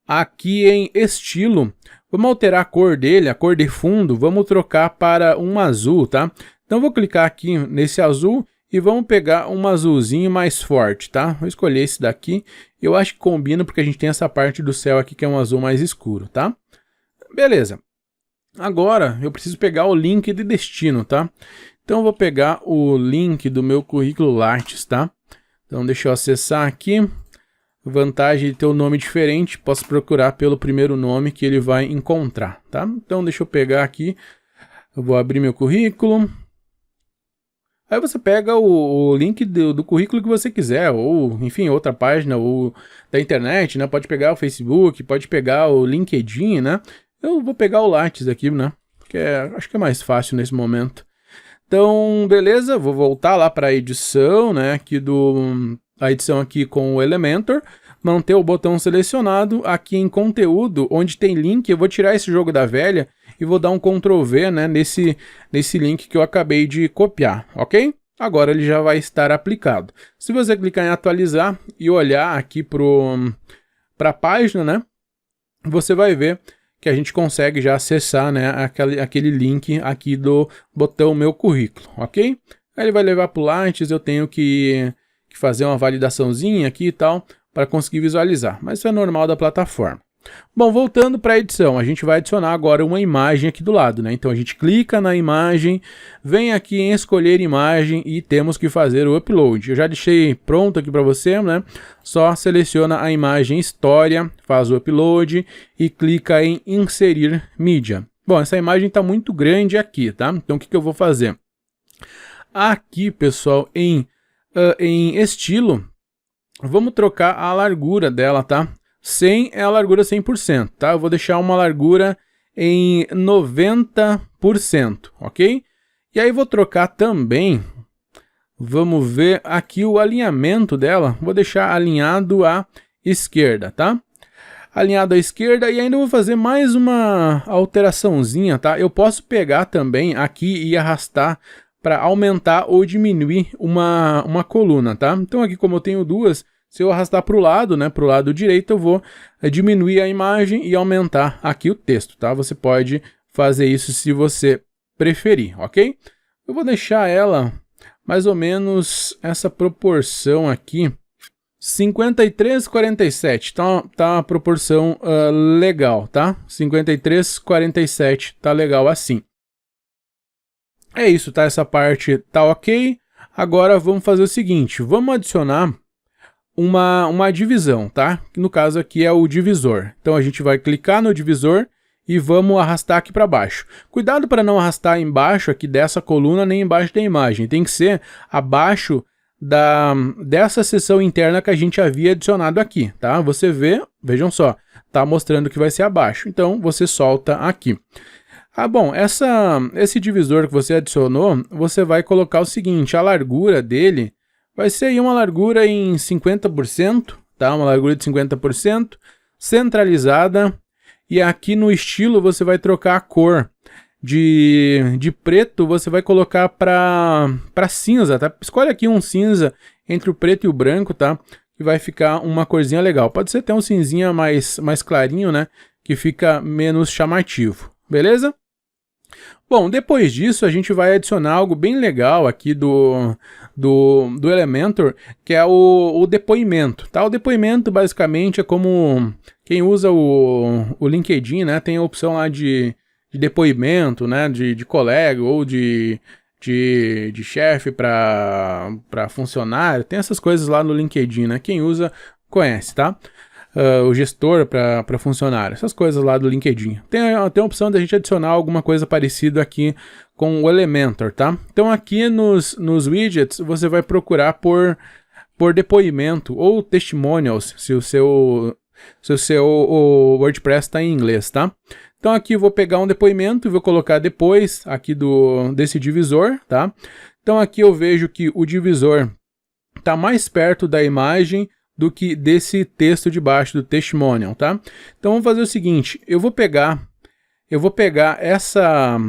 Aqui em estilo, vamos alterar a cor dele, a cor de fundo, vamos trocar para um azul, tá? Então, vou clicar aqui nesse azul. E vamos pegar um azulzinho mais forte, tá? Vou escolher esse daqui. Eu acho que combina porque a gente tem essa parte do céu aqui que é um azul mais escuro, tá? Beleza. Agora eu preciso pegar o link de destino, tá? Então eu vou pegar o link do meu currículo Lattes, tá? Então deixa eu acessar aqui. Vantagem de ter um nome diferente, posso procurar pelo primeiro nome que ele vai encontrar, tá? Então deixa eu pegar aqui. Eu vou abrir meu currículo. Aí você pega o link do currículo que você quiser, ou enfim, outra página, ou da internet, né? Pode pegar o Facebook, pode pegar o LinkedIn, né? Eu vou pegar o Lattes aqui, né? Porque acho que é mais fácil nesse momento. Então, beleza, vou voltar lá para a edição, né? A edição aqui com o Elementor, manter o botão selecionado. Aqui em conteúdo, onde tem link, eu vou tirar esse jogo da velha e vou dar um Ctrl V, né, nesse link que eu acabei de copiar, ok? Agora ele já vai estar aplicado. Se você clicar em atualizar e olhar aqui para a página, né, você vai ver que a gente consegue já acessar, né, aquele link aqui do botão Meu Currículo, ok? Aí ele vai levar para o Lattes, eu tenho que fazer uma validaçãozinha aqui e tal, para conseguir visualizar, mas isso é normal da plataforma. Bom, voltando para a edição, a gente vai adicionar agora uma imagem aqui do lado, né? Então a gente clica na imagem, vem aqui em escolher imagem e temos que fazer o upload. Eu já deixei pronto aqui para você, né? Só seleciona a imagem história, faz o upload e clica em inserir mídia. Bom, essa imagem está muito grande aqui, tá? Então o que eu vou fazer? Aqui, pessoal, em estilo, vamos trocar a largura dela, tá? É a largura 100%, tá? Eu vou deixar uma largura em 90%, ok? E aí vou trocar também, vamos ver aqui o alinhamento dela, vou deixar alinhado à esquerda, tá? Alinhado à esquerda e ainda vou fazer mais uma alteraçãozinha, tá? Eu posso pegar também aqui e arrastar para aumentar ou diminuir uma coluna, tá? Então aqui como eu tenho duas, se eu arrastar para o lado, né, para o lado direito, eu vou diminuir a imagem e aumentar aqui o texto, tá? Você pode fazer isso se você preferir, ok? Eu vou deixar ela mais ou menos essa proporção aqui, 53:47, tá uma proporção legal, tá? 53:47 tá legal assim. É isso, tá? Essa parte tá ok. Agora vamos fazer o seguinte, vamos adicionar uma divisão, tá? Que no caso aqui é o divisor. Então a gente vai clicar no divisor e vamos arrastar aqui para baixo. Cuidado para não arrastar embaixo aqui dessa coluna nem embaixo da imagem. Tem que ser abaixo dessa seção interna que a gente havia adicionado aqui, tá? Você vejam só, tá mostrando que vai ser abaixo. Então você solta aqui. Ah, bom, esse divisor que você adicionou, você vai colocar o seguinte, a largura dele vai ser aí uma largura em 50%, tá? Uma largura de 50%, centralizada, e aqui no estilo você vai trocar a cor de preto, você vai colocar para cinza, tá? Escolhe aqui um cinza entre o preto e o branco, tá? Que vai ficar uma corzinha legal. Pode ser até um cinzinha mais clarinho, né? Que fica menos chamativo, beleza? Bom, depois disso a gente vai adicionar algo bem legal aqui do Elementor, que é o depoimento, tá? O depoimento basicamente é como quem usa o LinkedIn, né? Tem a opção lá de depoimento, né? De colega ou de chefe para funcionário, tem essas coisas lá no LinkedIn, né? Quem usa conhece, tá? O gestor para funcionário, essas coisas lá do LinkedIn. Tem a opção da gente adicionar alguma coisa parecida aqui com o Elementor, tá? Então aqui nos widgets você vai procurar por depoimento ou testimonials, se o seu WordPress está em inglês, tá? Então aqui eu vou pegar um depoimento e vou colocar depois aqui desse divisor, tá? Então aqui eu vejo que o divisor está mais perto da imagem do que desse texto de baixo do testimonial, tá? Então vamos fazer o seguinte, eu vou pegar essa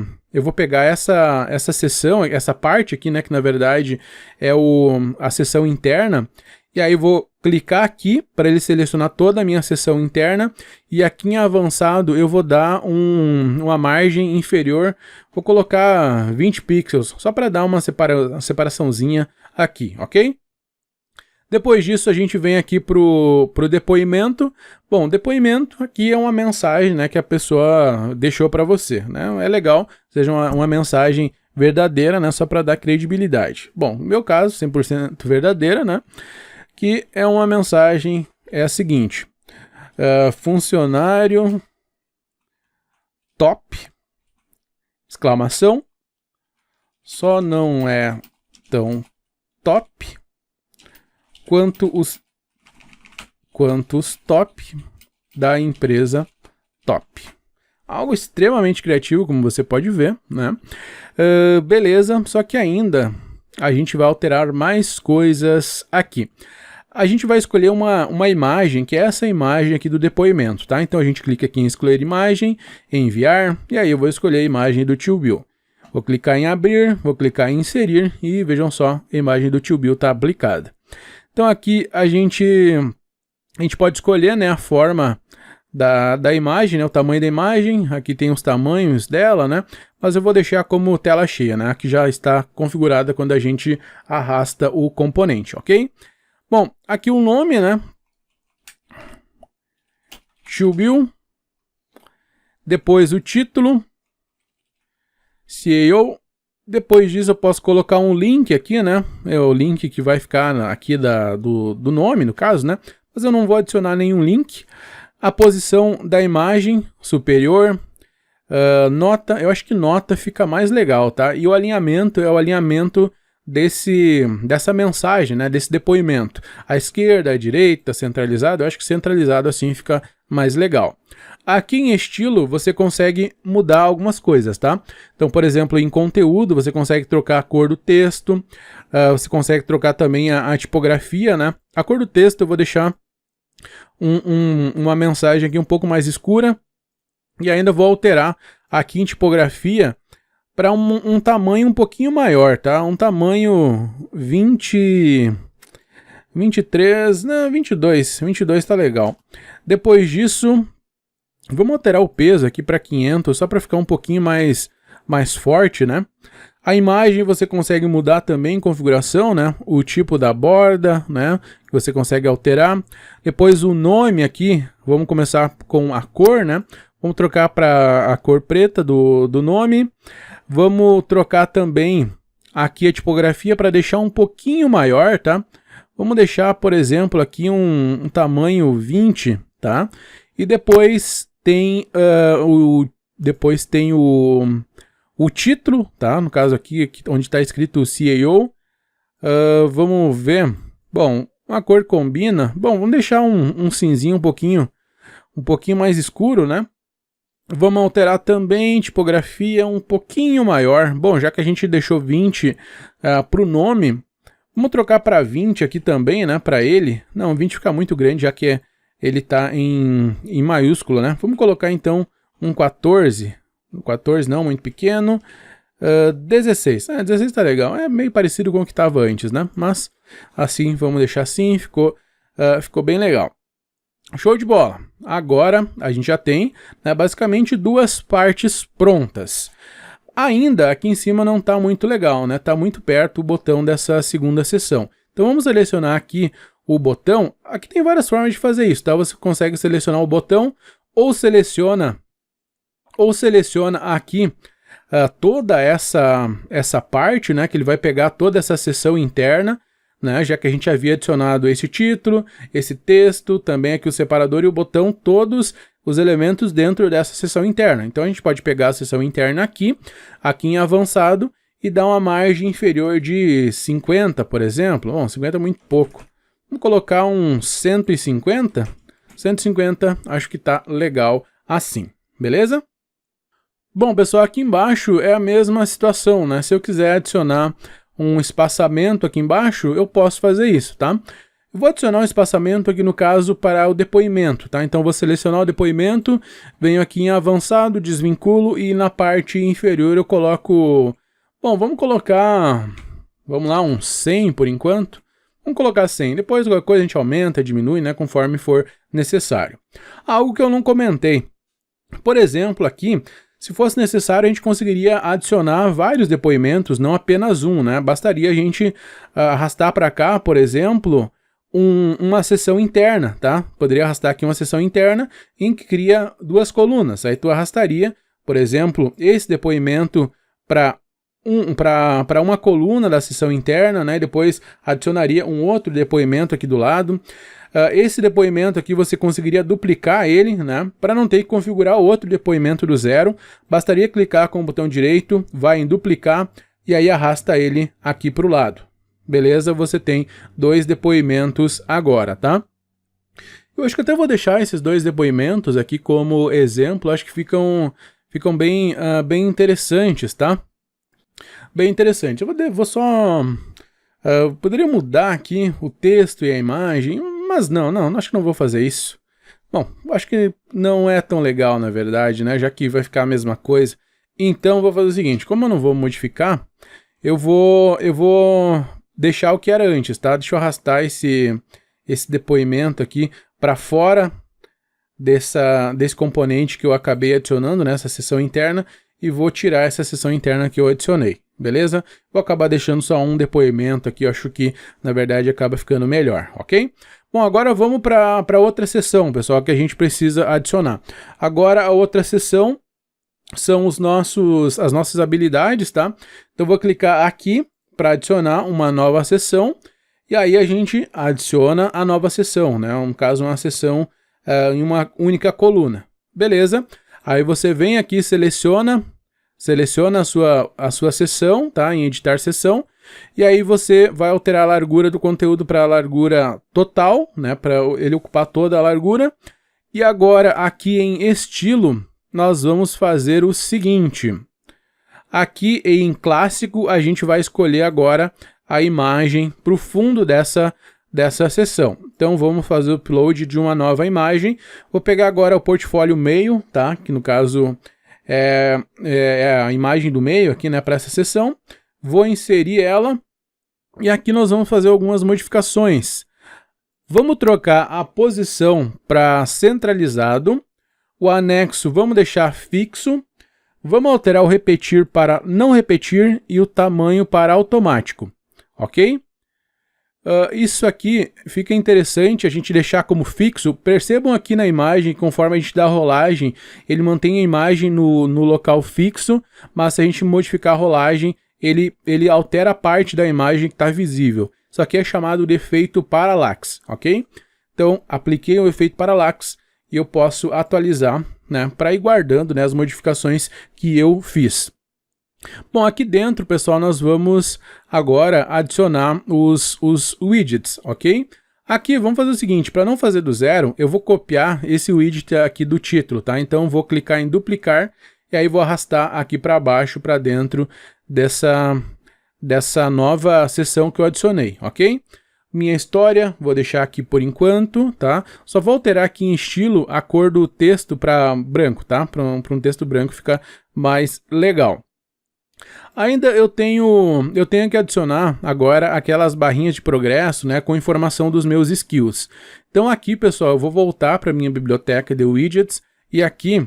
seção, essa parte aqui, né, que na verdade é a seção interna, e aí eu vou clicar aqui para ele selecionar toda a minha seção interna, e aqui em avançado eu vou dar uma margem inferior, vou colocar 20 pixels, só para dar uma separaçãozinha aqui, ok? Depois disso a gente vem aqui pro depoimento. Bom, depoimento aqui é uma mensagem, né, que a pessoa deixou para você, né? É legal, seja uma mensagem verdadeira, né, só para dar credibilidade. Bom, no meu caso, 100% verdadeira, né, que é uma mensagem, é a seguinte, funcionário top, exclamação, só não é tão top quanto os top da empresa top. Algo extremamente criativo, como você pode ver, né? Beleza, só que ainda a gente vai alterar mais coisas aqui. a gente vai escolher uma imagem, que é essa imagem aqui do depoimento, tá? Então a gente clica aqui em escolher imagem, enviar, e aí eu vou escolher a imagem do tio Bill. Vou clicar em abrir, vou clicar em inserir, e vejam só, a imagem do tio Bill está aplicada. Então aqui a gente pode escolher, né, a forma da imagem, né, o tamanho da imagem, aqui tem os tamanhos dela, né, mas eu vou deixar como tela cheia, né, que já está configurada quando a gente arrasta o componente, ok? Bom, aqui o nome, né, Tio Bill, depois o título, CEO, depois disso eu posso colocar um link aqui, né, é o link que vai ficar aqui do nome, no caso, né, mas eu não vou adicionar nenhum link. A posição da imagem superior, nota, eu acho que nota fica mais legal, tá? E o alinhamento é o alinhamento dessa mensagem, né? Desse depoimento. À esquerda, à direita, centralizado, eu acho que centralizado assim fica mais legal. Aqui em estilo você consegue mudar algumas coisas, tá? Então, por exemplo, em conteúdo você consegue trocar a cor do texto, você consegue trocar também a tipografia, né? A cor do texto eu vou deixar uma mensagem aqui um pouco mais escura e ainda vou alterar aqui em tipografia para um tamanho um pouquinho maior, tá? Um tamanho 23, não, 22 tá legal. Depois disso, vamos alterar o peso aqui para 500, só para ficar um pouquinho mais forte, né? A imagem você consegue mudar também em configuração, né? O tipo da borda, né? Você consegue alterar. Depois o nome aqui, vamos começar com a cor, né? Vamos trocar para a cor preta do nome. Vamos trocar também aqui a tipografia para deixar um pouquinho maior, tá? Vamos deixar, por exemplo, aqui um tamanho 20, tá? E depois tem o título, tá? No caso aqui onde está escrito CEO. Vamos ver. Bom, a cor combina. Bom, vamos deixar um cinzinho um pouquinho mais escuro, né? Vamos alterar também tipografia um pouquinho maior. Bom, já que a gente deixou 20 para o nome, vamos trocar para 20 aqui também, né? Para ele. Não, 20 fica muito grande, já que ele está em maiúsculo, né? Vamos colocar então um 14. 14 não, muito pequeno. 16. 16 tá legal. É meio parecido com o que estava antes, né? Mas assim, vamos deixar assim. Ficou bem legal. Show de bola. Agora a gente já tem, né, basicamente duas partes prontas. Ainda aqui em cima não está muito legal, né? Tá muito perto o botão dessa segunda seção. Então vamos selecionar aqui o botão. Aqui tem várias formas de fazer isso, tá? Você consegue selecionar o botão ou seleciona aqui toda essa parte, né, que ele vai pegar toda essa seção interna, né, já que a gente havia adicionado esse título, esse texto, também aqui o separador e o botão, todos os elementos dentro dessa seção interna. Então a gente pode pegar a seção interna aqui em avançado, e dar uma margem inferior de 50, por exemplo. Bom, 50 é muito pouco. Vamos colocar um 150. 150, acho que tá legal assim, beleza? Bom, pessoal, aqui embaixo é a mesma situação, né? Se eu quiser adicionar um espaçamento aqui embaixo, eu posso fazer isso, tá? Eu vou adicionar um espaçamento aqui no caso para o depoimento, tá? Então vou selecionar o depoimento, venho aqui em avançado, desvinculo e na parte inferior eu coloco... Bom, vamos colocar... Vamos lá, um 100 por enquanto. Vamos colocar 100, depois qualquer coisa a gente aumenta, diminui, né? Conforme for necessário. Algo que eu não comentei. Por exemplo, aqui... Se fosse necessário, a gente conseguiria adicionar vários depoimentos, não apenas um, né? Bastaria a gente arrastar para cá, por exemplo, uma seção interna, tá? Poderia arrastar aqui uma seção interna em que cria duas colunas. Aí tu arrastaria, por exemplo, esse depoimento para uma coluna da seção interna, né? Depois adicionaria um outro depoimento aqui do lado. Esse depoimento aqui você conseguiria duplicar ele, né? Para não ter que configurar outro depoimento do zero, bastaria clicar com o botão direito, vai em duplicar e aí arrasta ele aqui para o lado. Beleza? Você tem dois depoimentos agora, tá? Eu acho que até vou deixar esses dois depoimentos aqui como exemplo, acho que ficam bem interessantes, tá? Bem interessante. Eu vou só Poderia mudar aqui o texto e a imagem, mas não, acho que não vou fazer isso. Bom, acho que não é tão legal, na verdade, né? Já que vai ficar a mesma coisa. Então, vou fazer o seguinte, como eu não vou modificar, eu vou deixar o que era antes, tá? Deixa eu arrastar esse depoimento aqui para fora desse componente que eu acabei adicionando nessa seção interna e vou tirar essa seção interna que eu adicionei, beleza? Vou acabar deixando só um depoimento aqui, eu acho que na verdade acaba ficando melhor, ok? Bom, agora vamos para outra seção, pessoal, que a gente precisa adicionar. Agora a outra seção são as nossas habilidades, tá? Então vou clicar aqui para adicionar uma nova seção e aí a gente adiciona a nova seção, né? No caso, uma seção em uma única coluna. Beleza? Aí você vem aqui, seleciona a sua seção, tá? Em editar seção. E aí você vai alterar a largura do conteúdo para a largura total, né? Para ele ocupar toda a largura. E agora aqui em estilo, nós vamos fazer o seguinte. Aqui em clássico, a gente vai escolher agora a imagem para o fundo dessa seção. Então vamos fazer o upload de uma nova imagem. Vou pegar agora o portfólio meio, tá? Que no caso é a imagem do meio aqui, né? Para essa seção. Vou inserir ela e aqui nós vamos fazer algumas modificações. Vamos trocar a posição para centralizado. O anexo vamos deixar fixo. Vamos alterar o repetir para não repetir e o tamanho para automático. Ok? Isso aqui fica interessante a gente deixar como fixo. Percebam aqui na imagem, conforme a gente dá a rolagem, ele mantém a imagem no local fixo, mas se a gente modificar a rolagem, ele altera a parte da imagem que está visível. Isso aqui é chamado de efeito parallax, ok? Então, apliquei o efeito parallax e eu posso atualizar, né, para ir guardando, né, as modificações que eu fiz. Bom, aqui dentro, pessoal, nós vamos agora adicionar os widgets, ok? Aqui, vamos fazer o seguinte, para não fazer do zero, eu vou copiar esse widget aqui do título, tá? Então, vou clicar em duplicar e aí vou arrastar aqui para baixo, para dentro dessa nova seção que eu adicionei, ok? Minha história, vou deixar aqui por enquanto, tá? Só vou alterar aqui em estilo a cor do texto para branco, tá? Para um texto branco ficar mais legal. Ainda eu tenho que adicionar agora aquelas barrinhas de progresso, né, com informação dos meus skills. Então aqui, pessoal, eu vou voltar para minha biblioteca de widgets e aqui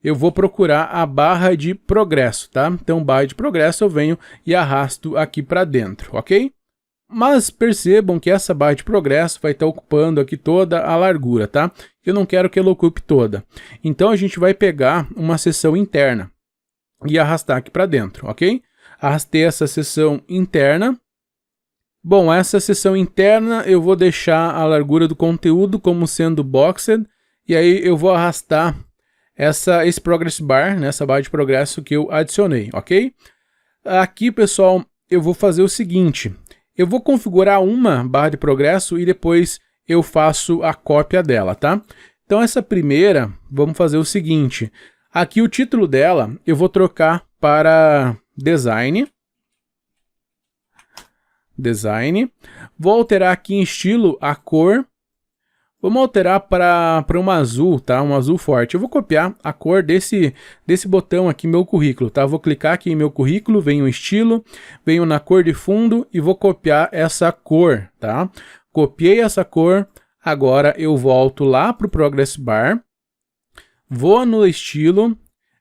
eu vou procurar a barra de progresso, tá? Então barra de progresso eu venho e arrasto aqui para dentro, ok? Mas percebam que essa barra de progresso vai estar ocupando aqui toda a largura, tá? Eu não quero que ela ocupe toda. Então a gente vai pegar uma seção interna e arrastar aqui para dentro, ok? Arrastei essa seção interna. Bom, essa seção interna eu vou deixar a largura do conteúdo como sendo boxed, e aí eu vou arrastar esse progress bar, nessa barra de progresso que eu adicionei, ok? Aqui, pessoal, eu vou fazer o seguinte, eu vou configurar uma barra de progresso e depois eu faço a cópia dela, tá? Então essa primeira, vamos fazer o seguinte, aqui o título dela eu vou trocar para design. Vou alterar aqui em estilo a cor. Vamos alterar para um azul, tá? Um azul forte. Eu vou copiar a cor desse botão aqui, meu currículo, tá? Vou clicar aqui em meu currículo, venho em estilo, venho na cor de fundo e vou copiar essa cor, tá? Copiei essa cor, agora eu volto lá para o Progress Bar, vou no estilo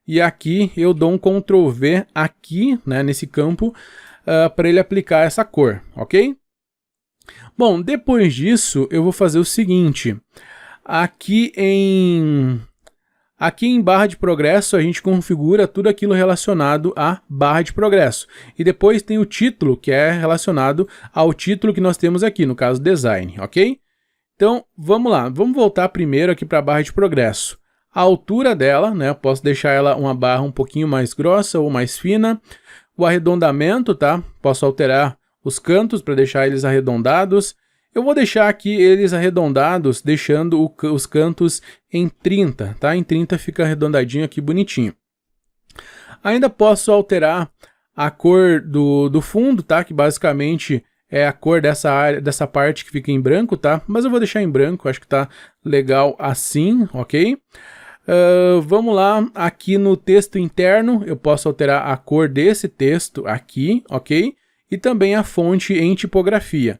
e aqui eu dou um Ctrl V aqui, né, nesse campo, para ele aplicar essa cor, ok? Bom, depois disso eu vou fazer o seguinte, aqui em barra de progresso a gente configura tudo aquilo relacionado à barra de progresso. E depois tem o título, que é relacionado ao título que nós temos aqui, no caso design, ok? Então vamos lá, vamos voltar primeiro aqui para a barra de progresso. A altura dela, né, eu posso deixar ela uma barra um pouquinho mais grossa ou mais fina. O arredondamento, tá? Posso alterar os cantos para deixar eles arredondados. Eu vou deixar aqui eles arredondados, deixando os cantos em 30, tá? Em 30 fica arredondadinho aqui, bonitinho. Ainda posso alterar a cor do fundo, tá? Que basicamente é a cor dessa área, dessa parte que fica em branco, tá? Mas eu vou deixar em branco, acho que tá legal assim, ok? Vamos lá, aqui no texto interno, eu posso alterar a cor desse texto aqui, ok? E também a fonte em tipografia.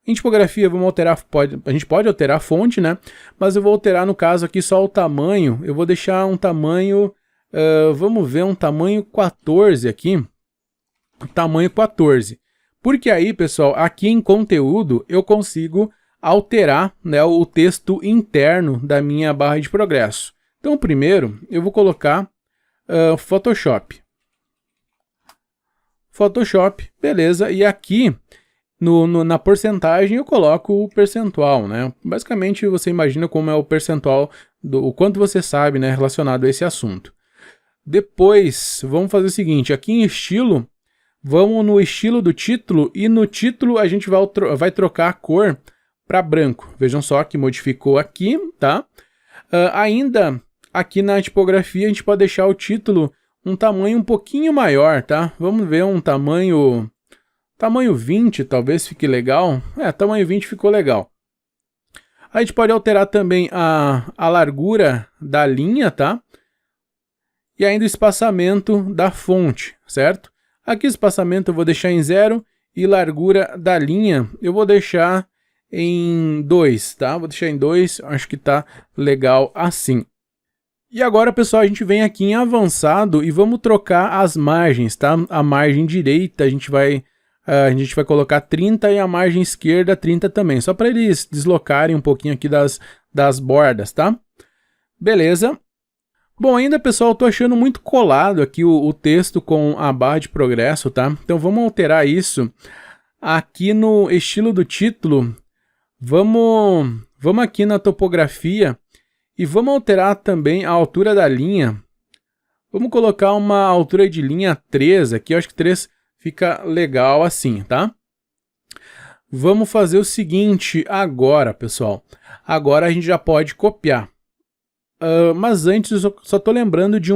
Em tipografia, vamos alterar, a gente pode alterar a fonte, né? Mas eu vou alterar, no caso aqui, só o tamanho. Eu vou deixar um tamanho, vamos ver, um tamanho 14 aqui. Tamanho 14. Porque aí, pessoal, aqui em conteúdo, eu consigo alterar, né, o texto interno da minha barra de progresso. Então, primeiro, eu vou colocar Photoshop. Photoshop, beleza. E aqui, na porcentagem, eu coloco o percentual, né? Basicamente, você imagina como é o percentual, o quanto você sabe, né, relacionado a esse assunto. Depois, vamos fazer o seguinte, aqui em estilo, vamos no estilo do título, e no título a gente vai trocar a cor para branco. Vejam só que modificou aqui, tá? Ainda aqui na tipografia a gente pode deixar o título um tamanho um pouquinho maior, tá? Vamos ver um tamanho 20, talvez fique legal. Tamanho 20 ficou legal. A gente pode alterar também a largura da linha, tá? E ainda o espaçamento da fonte, certo? Aqui o espaçamento eu vou deixar em 0 e largura da linha eu vou deixar em 2, tá? Vou deixar em 2, acho que tá legal assim. E agora, pessoal, a gente vem aqui em avançado e vamos trocar as margens, tá? A margem direita a gente vai colocar 30 e a margem esquerda 30 também, só para eles deslocarem um pouquinho aqui das bordas, tá? Beleza. Bom, ainda, pessoal, eu tô achando muito colado aqui o texto com a barra de progresso, tá? Então vamos alterar isso. Aqui no estilo do título, vamos aqui na topografia e vamos alterar também a altura da linha. Vamos colocar uma altura de linha 3 aqui, eu acho que 3 fica legal assim, tá? Vamos fazer o seguinte agora, pessoal. Agora a gente já pode copiar. Mas antes eu só estou lembrando de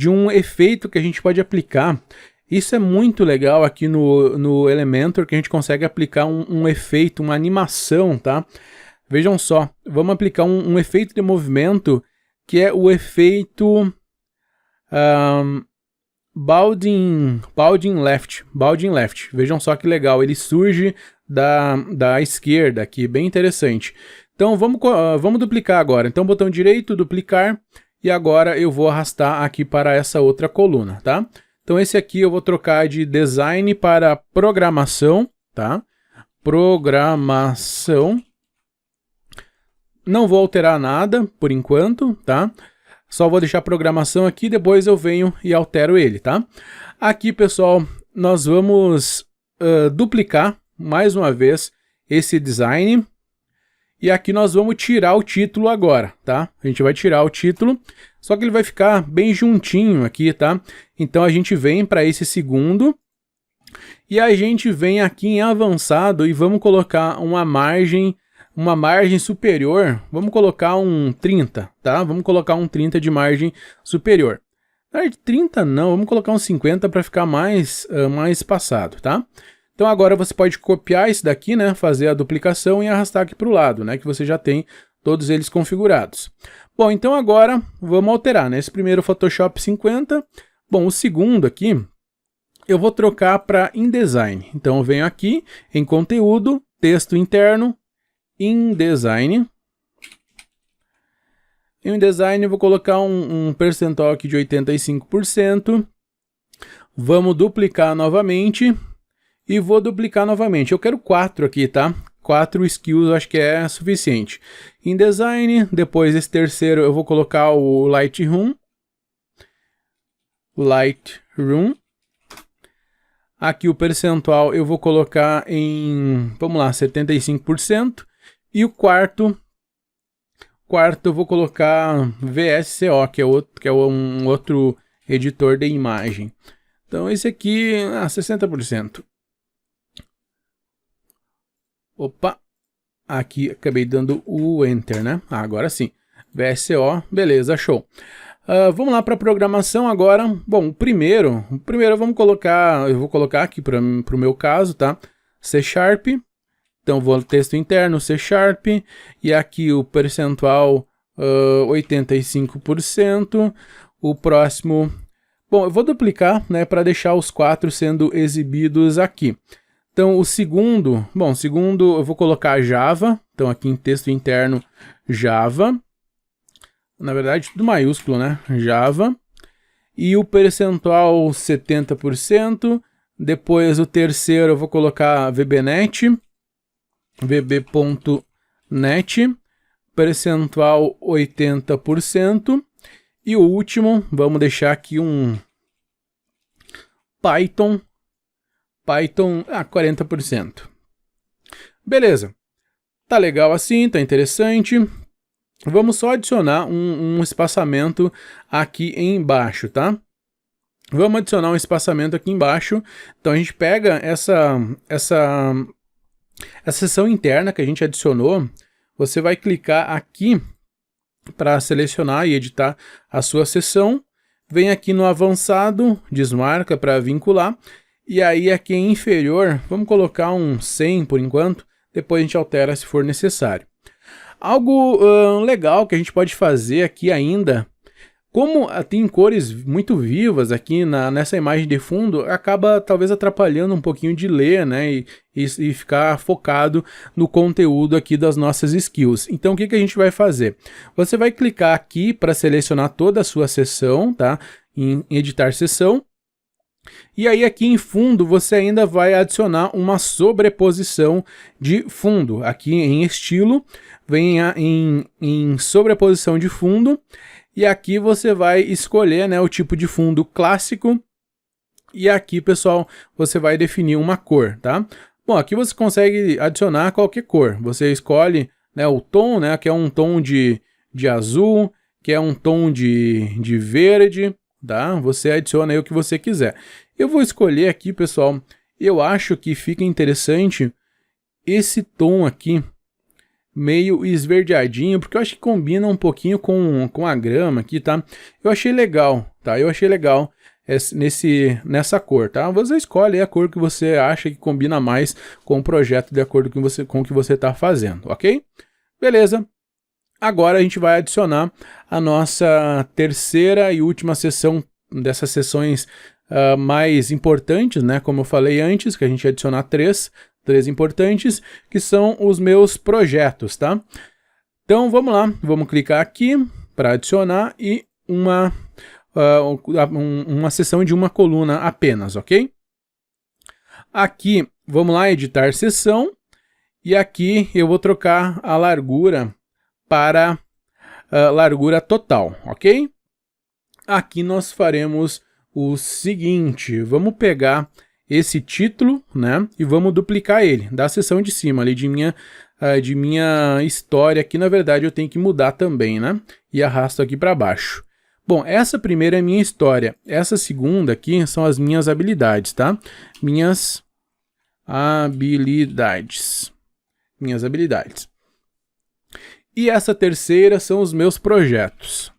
um efeito que a gente pode aplicar. Isso é muito legal aqui no Elementor, que a gente consegue aplicar um efeito, uma animação, tá? Vejam só, vamos aplicar um efeito de movimento, que é o efeito Balding Left. Vejam só que legal, ele surge da esquerda aqui, bem interessante. Então vamos duplicar agora. Então botão direito, duplicar, e agora eu vou arrastar aqui para essa outra coluna, tá? Então esse aqui eu vou trocar de design para programação, tá? Programação. Não vou alterar nada por enquanto, tá? Só vou deixar a programação aqui, depois eu venho e altero ele, tá? Aqui, pessoal, nós vamos duplicar mais uma vez esse design. E aqui nós vamos tirar o título agora, tá? A gente vai tirar o título, só que ele vai ficar bem juntinho aqui, tá? Então a gente vem para esse segundo. E a gente vem aqui em avançado e vamos colocar uma margem superior, vamos colocar um 30, tá? Vamos colocar um 30 de margem superior. Na verdade, 30 não, vamos colocar um 50 para ficar mais espaçado, tá? Então agora você pode copiar esse daqui, né? Fazer a duplicação e arrastar aqui para o lado, né? Que você já tem todos eles configurados. Bom, então agora vamos alterar, né? Esse primeiro Photoshop 50. Bom, o segundo aqui eu vou trocar para InDesign. Então eu venho aqui em conteúdo, texto interno, InDesign. Em InDesign eu vou colocar um percentual aqui de 85%. Vamos duplicar novamente. E vou duplicar novamente. Eu quero 4 aqui, tá? 4 skills eu acho que é suficiente. InDesign, depois esse terceiro eu vou colocar o Lightroom. Aqui o percentual eu vou colocar em, vamos lá, 75%. E o quarto eu vou colocar VSCO, que é um outro editor de imagem. Então esse aqui, 60%. Opa, aqui acabei dando o Enter, né? Agora sim, VSCO, beleza, show. Vamos lá para a programação agora. Bom, o primeiro vamos colocar, eu vou colocar aqui para o meu caso, tá? C Sharp. Então vou texto interno C Sharp e aqui o percentual 85%. O próximo, bom, eu vou duplicar, né, para deixar os 4 sendo exibidos aqui. Então o segundo, bom, segundo eu vou colocar Java. Então aqui em texto interno Java. Na verdade tudo maiúsculo, né? Java. E o percentual 70%. Depois o terceiro eu vou colocar VBNet. VB.net, percentual 80%. E o último, vamos deixar aqui um Python 40%. Beleza, tá legal assim, tá interessante. Vamos só adicionar um espaçamento aqui embaixo, tá? Vamos adicionar um espaçamento aqui embaixo. Então a gente pega essa seção interna que a gente adicionou, você vai clicar aqui para selecionar e editar a sua seção, vem aqui no avançado, desmarca para vincular, e aí aqui em inferior, vamos colocar um 100 por enquanto, depois a gente altera se for necessário. Algo legal que a gente pode fazer aqui ainda, como tem cores muito vivas aqui nessa imagem de fundo, acaba talvez atrapalhando um pouquinho de ler, né, e ficar focado no conteúdo aqui das nossas skills. Então o que a gente vai fazer? Você vai clicar aqui para selecionar toda a sua seção, tá? Em editar seção. E aí aqui em fundo você ainda vai adicionar uma sobreposição de fundo. Aqui em estilo, vem em sobreposição de fundo. E aqui você vai escolher, né, o tipo de fundo clássico. E aqui, pessoal, você vai definir uma cor, tá? Bom, aqui você consegue adicionar qualquer cor. Você escolhe, né, o tom, né, que é um tom de azul, que é um tom de verde, tá? Você adiciona aí o que você quiser. Eu vou escolher aqui, pessoal, eu acho que fica interessante esse tom aqui, meio esverdeadinho, porque eu acho que combina um pouquinho com a grama aqui, tá? Eu achei legal, tá? Eu achei legal nessa cor, tá? Você escolhe a cor que você acha que combina mais com o projeto de acordo com o que você está fazendo, ok? Beleza. Agora a gente vai adicionar a nossa terceira e última seção dessas sessões mais importantes, né? Como eu falei antes, que a gente ia adicionar três importantes, que são os meus projetos, tá? Então vamos lá, vamos clicar aqui para adicionar e uma seção de uma coluna apenas, ok? Aqui, vamos lá, editar seção, e aqui eu vou trocar a largura para largura total, ok? Aqui nós faremos o seguinte, vamos pegar esse título, né, e vamos duplicar ele, da seção de cima ali de minha história, aqui na verdade eu tenho que mudar também, né, e arrasto aqui para baixo. Bom, essa primeira é minha história, essa segunda aqui são as minhas habilidades, tá? Minhas habilidades. E essa terceira são os meus projetos.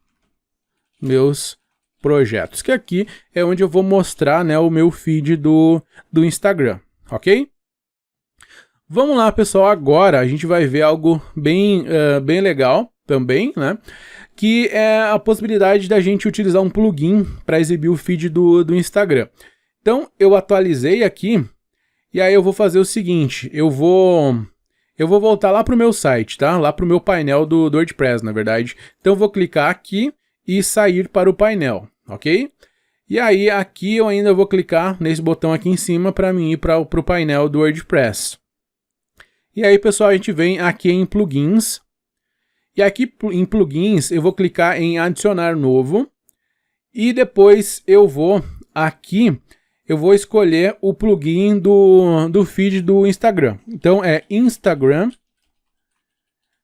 Que aqui é onde eu vou mostrar, né, o meu feed do Instagram, ok? Vamos lá, pessoal, agora a gente vai ver algo bem legal também, né? Que é a possibilidade da gente utilizar um plugin para exibir o feed do Instagram. Então, eu atualizei aqui, e aí eu vou fazer o seguinte, eu vou voltar lá para o meu site, tá? Lá para o meu painel do WordPress, na verdade. Então, eu vou clicar aqui e sair para o painel, ok? E aí, aqui eu ainda vou clicar nesse botão aqui em cima para mim ir para o painel do WordPress. E aí, pessoal, a gente vem aqui em plugins. E aqui em plugins eu vou clicar em adicionar novo. E depois eu vou escolher o plugin do feed do Instagram. Então é Instagram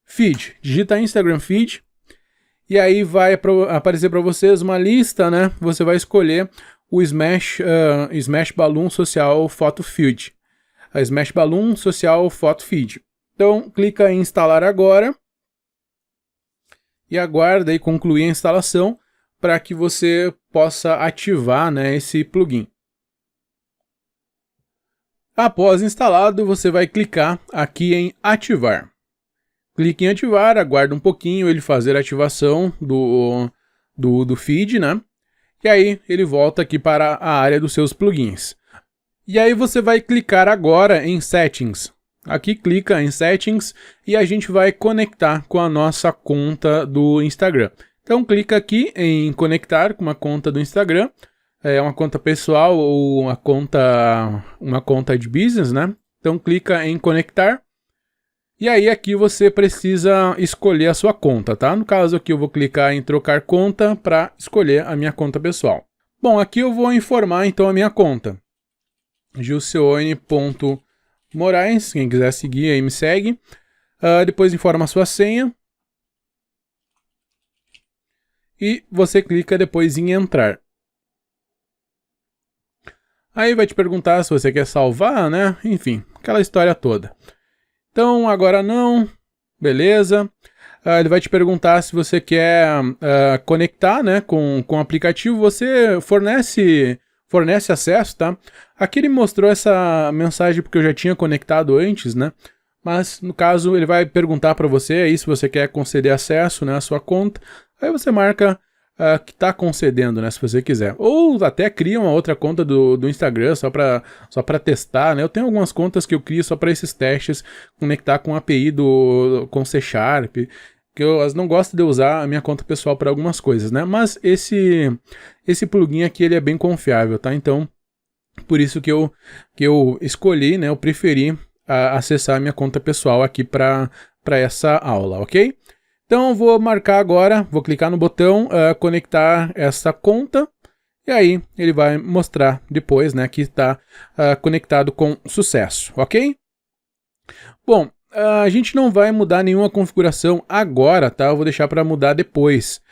Feed. Digita Instagram Feed. E aí vai aparecer para vocês uma lista, né? Você vai escolher o Smash Balloon Social Photo Feed. A Smash Balloon Social Photo Feed. Então clica em instalar agora. E aguarda aí concluir a instalação para que você possa ativar, né, esse plugin. Após instalado, você vai clicar aqui em ativar. Clique em ativar, aguarda um pouquinho ele fazer a ativação do feed, né? E aí ele volta aqui para a área dos seus plugins. E aí você vai clicar agora em Settings. Aqui clica em Settings e a gente vai conectar com a nossa conta do Instagram. Então clica aqui em conectar com uma conta do Instagram. É uma conta pessoal ou uma conta de business, né? Então clica em conectar. E aí aqui você precisa escolher a sua conta, tá? No caso aqui eu vou clicar em trocar conta para escolher a minha conta pessoal. Bom, aqui eu vou informar então a minha conta. Gilceone.moraes, quem quiser seguir aí me segue. Depois informa a sua senha. E você clica depois em entrar. Aí vai te perguntar se você quer salvar, né? Enfim, aquela história toda. Então, agora não. Beleza. Ele vai te perguntar se você quer conectar, né, com o aplicativo. Você fornece acesso, tá? Aqui ele mostrou essa mensagem porque eu já tinha conectado antes, né? Mas, no caso, ele vai perguntar para você aí se você quer conceder acesso, né, à sua conta. Aí você marca que está concedendo, né, se você quiser. Ou até cria uma outra conta do Instagram só para testar, né? Eu tenho algumas contas que eu crio só para esses testes, conectar com a API com C#, que eu não gosto de usar a minha conta pessoal para algumas coisas, né? Mas esse plugin aqui ele é bem confiável, tá? Então, por isso que eu escolhi, né? Eu preferi acessar a minha conta pessoal aqui para essa aula, ok? Então, vou marcar agora, vou clicar no botão conectar essa conta, e aí ele vai mostrar depois, né, que está conectado com sucesso, ok? Bom, a gente não vai mudar nenhuma configuração agora, tá? Eu vou deixar para mudar depois.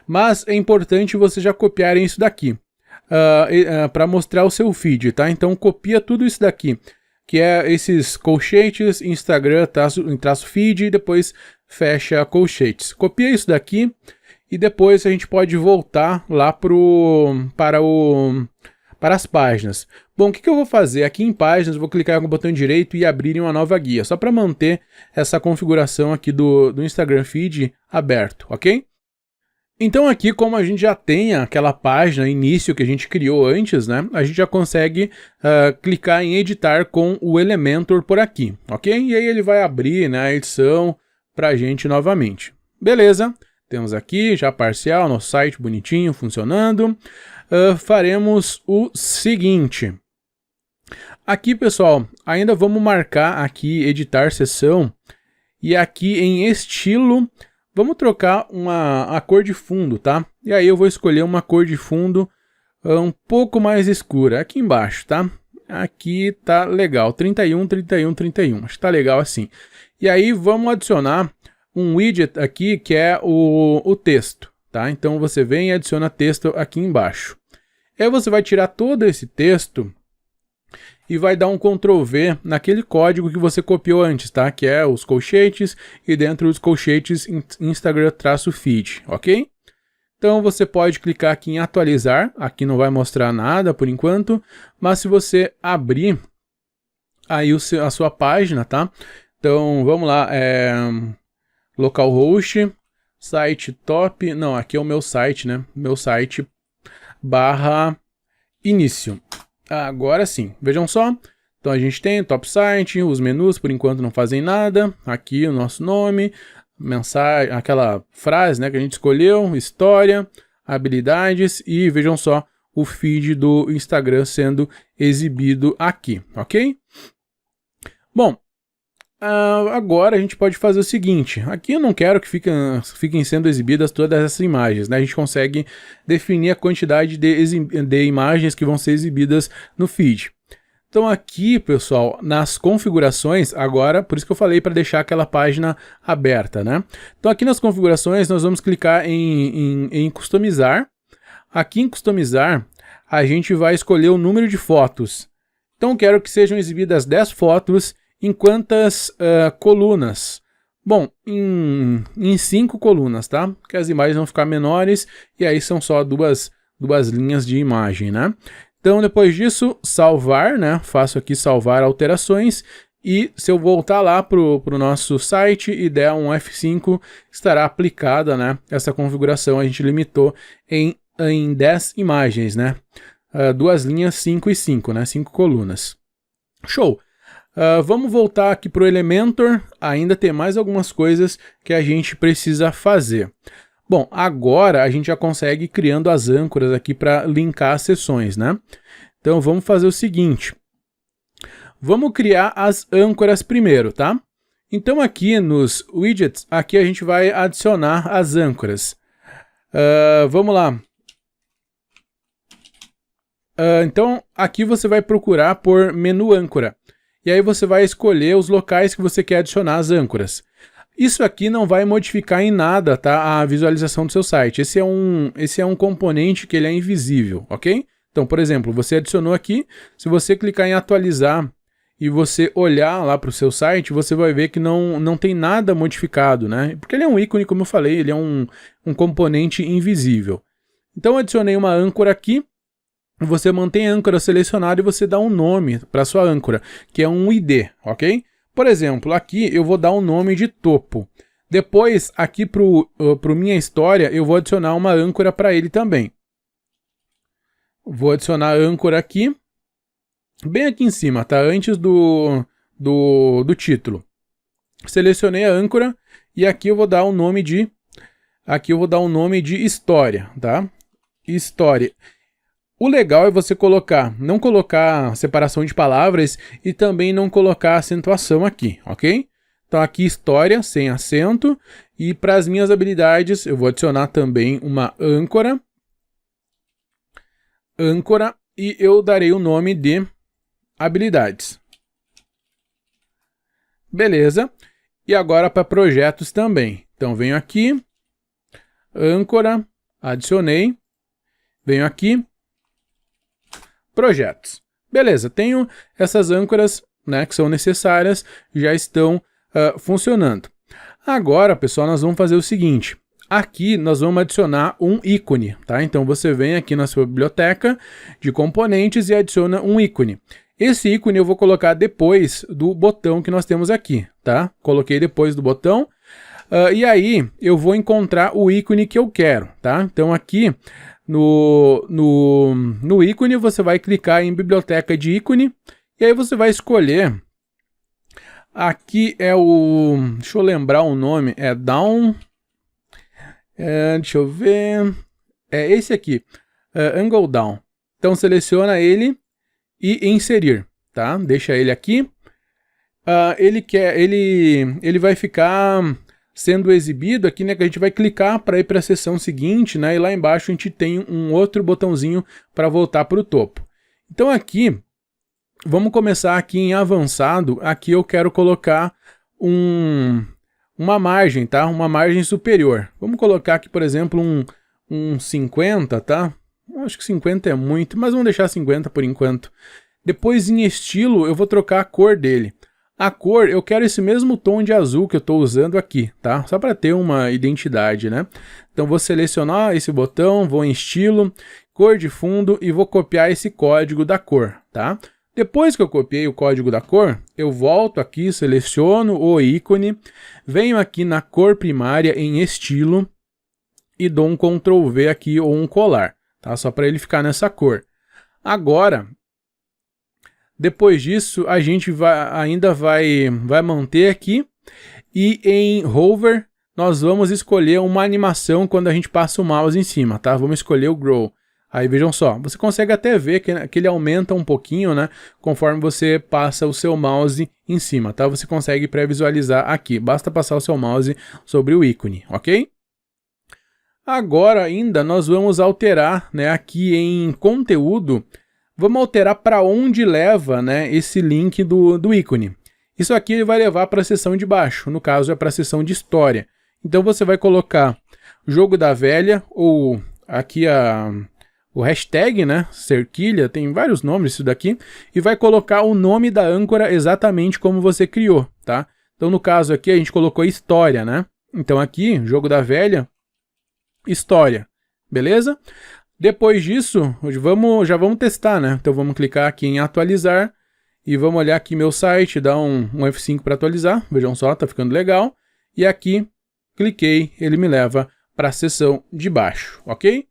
Mas é importante você já copiar isso daqui, para mostrar o seu feed, tá? Então copia tudo isso daqui, que é esses colchetes, Instagram, traço feed, e depois fecha colchetes. Copia isso daqui e depois a gente pode voltar lá para as páginas. Bom, o que eu vou fazer? Aqui em páginas, vou clicar com o botão direito e abrir uma nova guia, só para manter essa configuração aqui do Instagram Feed aberto, ok? Então aqui, como a gente já tem aquela página início que a gente criou antes, né? A gente já consegue clicar em editar com o Elementor por aqui, ok? E aí ele vai abrir, né, a edição para a gente novamente. Beleza, temos aqui já parcial, nosso site bonitinho, funcionando. Faremos o seguinte. Aqui, pessoal, ainda vamos marcar aqui editar seção. E aqui em estilo, vamos trocar a cor de fundo, tá? E aí eu vou escolher uma cor de fundo um pouco mais escura, aqui embaixo, tá? Aqui tá legal, 31, 31, 31, acho que tá legal assim. E aí vamos adicionar um widget aqui que é o texto, tá? Então você vem e adiciona texto aqui embaixo. Aí você vai tirar todo esse texto e vai dar um Ctrl V naquele código que você copiou antes, tá? Que é os colchetes e dentro dos colchetes Instagram-feed, ok? Então você pode clicar aqui em atualizar, aqui não vai mostrar nada por enquanto, mas se você abrir aí a sua página, tá? Então vamos lá, localhost, site top, não, aqui é o meu site, né? Meu site /início. Agora sim, vejam só. Então a gente tem o top site, os menus por enquanto não fazem nada. Aqui o nosso nome, mensagem, aquela frase, né, que a gente escolheu, história, habilidades e vejam só o feed do Instagram sendo exibido aqui, ok? Bom, agora a gente pode fazer o seguinte. Aqui eu não quero que fiquem sendo exibidas todas essas imagens, né? A gente consegue definir a quantidade de imagens que vão ser exibidas no feed. Então aqui, pessoal, nas configurações, agora, por isso que eu falei para deixar aquela página aberta, né? Então aqui nas configurações nós vamos clicar em customizar. Aqui em customizar, a gente vai escolher o número de fotos. Então eu quero que sejam exibidas 10 fotos em quantas colunas? Bom, em 5 colunas, tá? Porque as imagens vão ficar menores e aí são só duas linhas de imagem, né? Então, depois disso, salvar, né? Faço aqui salvar alterações. E se eu voltar lá para o nosso site e der um F5, estará aplicada, né, essa configuração. A gente limitou em 10 imagens, né? 2 linhas, 5 e 5, né? 5 colunas. Show! Vamos voltar aqui para o Elementor. Ainda tem mais algumas coisas que a gente precisa fazer. Bom, agora a gente já consegue ir criando as âncoras aqui para linkar as seções, né? Então vamos fazer o seguinte. Vamos criar as âncoras primeiro, tá? Então aqui nos widgets, aqui a gente vai adicionar as âncoras. Vamos lá. Então aqui você vai procurar por menu âncora. E aí você vai escolher os locais que você quer adicionar as âncoras. Isso aqui não vai modificar em nada, tá, a visualização do seu site. Esse é um componente que ele é invisível, ok? Então, por exemplo, você adicionou aqui, se você clicar em atualizar e você olhar lá para o seu site, você vai ver que não tem nada modificado, né? Porque ele é um ícone, como eu falei, ele é um componente invisível. Então, adicionei uma âncora aqui, você mantém a âncora selecionada e você dá um nome para sua âncora, que é um ID, ok? Por exemplo, aqui eu vou dar um nome de topo. Depois, aqui para o Minha História, eu vou adicionar uma âncora para ele também. Vou adicionar a âncora aqui, bem aqui em cima, tá? Antes do título. Selecionei a âncora e aqui eu vou dar um nome de... história, tá? História. O legal é você não colocar separação de palavras e também não colocar acentuação aqui, ok? Então aqui história, sem acento. E para as minhas habilidades eu vou adicionar também uma âncora. E eu darei o nome de habilidades. Beleza. E agora para projetos também. Então venho aqui, âncora, adicionei. Venho aqui, projetos. Beleza, tenho essas âncoras, né, que são necessárias, já estão funcionando. Agora, pessoal, nós vamos fazer o seguinte. Aqui nós vamos adicionar um ícone, tá? Então você vem aqui na sua biblioteca de componentes e adiciona um ícone. Esse ícone eu vou colocar depois do botão que nós temos aqui, tá? Coloquei depois do botão. E aí eu vou encontrar o ícone que eu quero, tá? Então aqui no ícone você vai clicar em biblioteca de ícone e aí você vai escolher. Aqui é o... deixa eu lembrar o nome, é Down... deixa eu ver... é esse aqui, Angle Down. Então seleciona ele e inserir, tá? Deixa ele aqui. Ele vai ficar sendo exibido aqui, né? Que a gente vai clicar para ir para a seção seguinte, né? E lá embaixo a gente tem um outro botãozinho para voltar para o topo. Então aqui, vamos começar aqui em avançado. Aqui eu quero colocar uma margem, tá? Uma margem superior. Vamos colocar aqui, por exemplo, um 50, tá? Acho que 50 é muito, mas vamos deixar 50 por enquanto. Depois em estilo eu vou trocar a cor dele. A cor, eu quero esse mesmo tom de azul que eu estou usando aqui, tá? Só para ter uma identidade, né? Então vou selecionar esse botão, vou em estilo, cor de fundo e vou copiar esse código da cor, tá? Depois que eu copiei o código da cor, eu volto aqui, seleciono o ícone, venho aqui na cor primária em estilo e dou um Ctrl V aqui ou um colar, tá? Só para ele ficar nessa cor. Agora, depois disso, a gente ainda vai manter aqui e em Hover nós vamos escolher uma animação quando a gente passa o mouse em cima, tá? Vamos escolher o Grow. Aí vejam só, você consegue até ver que ele aumenta um pouquinho, né? Conforme você passa o seu mouse em cima, tá? Você consegue pré-visualizar aqui, basta passar o seu mouse sobre o ícone, ok? Agora ainda nós vamos alterar, né? Aqui em conteúdo, vamos alterar para onde leva, né, esse link do ícone. Isso aqui ele vai levar para a seção de baixo, no caso é para a seção de história. Então você vai colocar jogo da velha, ou aqui o hashtag, né, cerquilha, tem vários nomes isso daqui, e vai colocar o nome da âncora exatamente como você criou, tá? Então no caso aqui a gente colocou história, né? Então aqui, jogo da velha, história, beleza? Depois disso, já vamos testar, né? Então vamos clicar aqui em atualizar e vamos olhar aqui meu site, dar um F5 para atualizar. Vejam só, tá ficando legal. E aqui, cliquei, ele me leva para a seção de baixo, ok?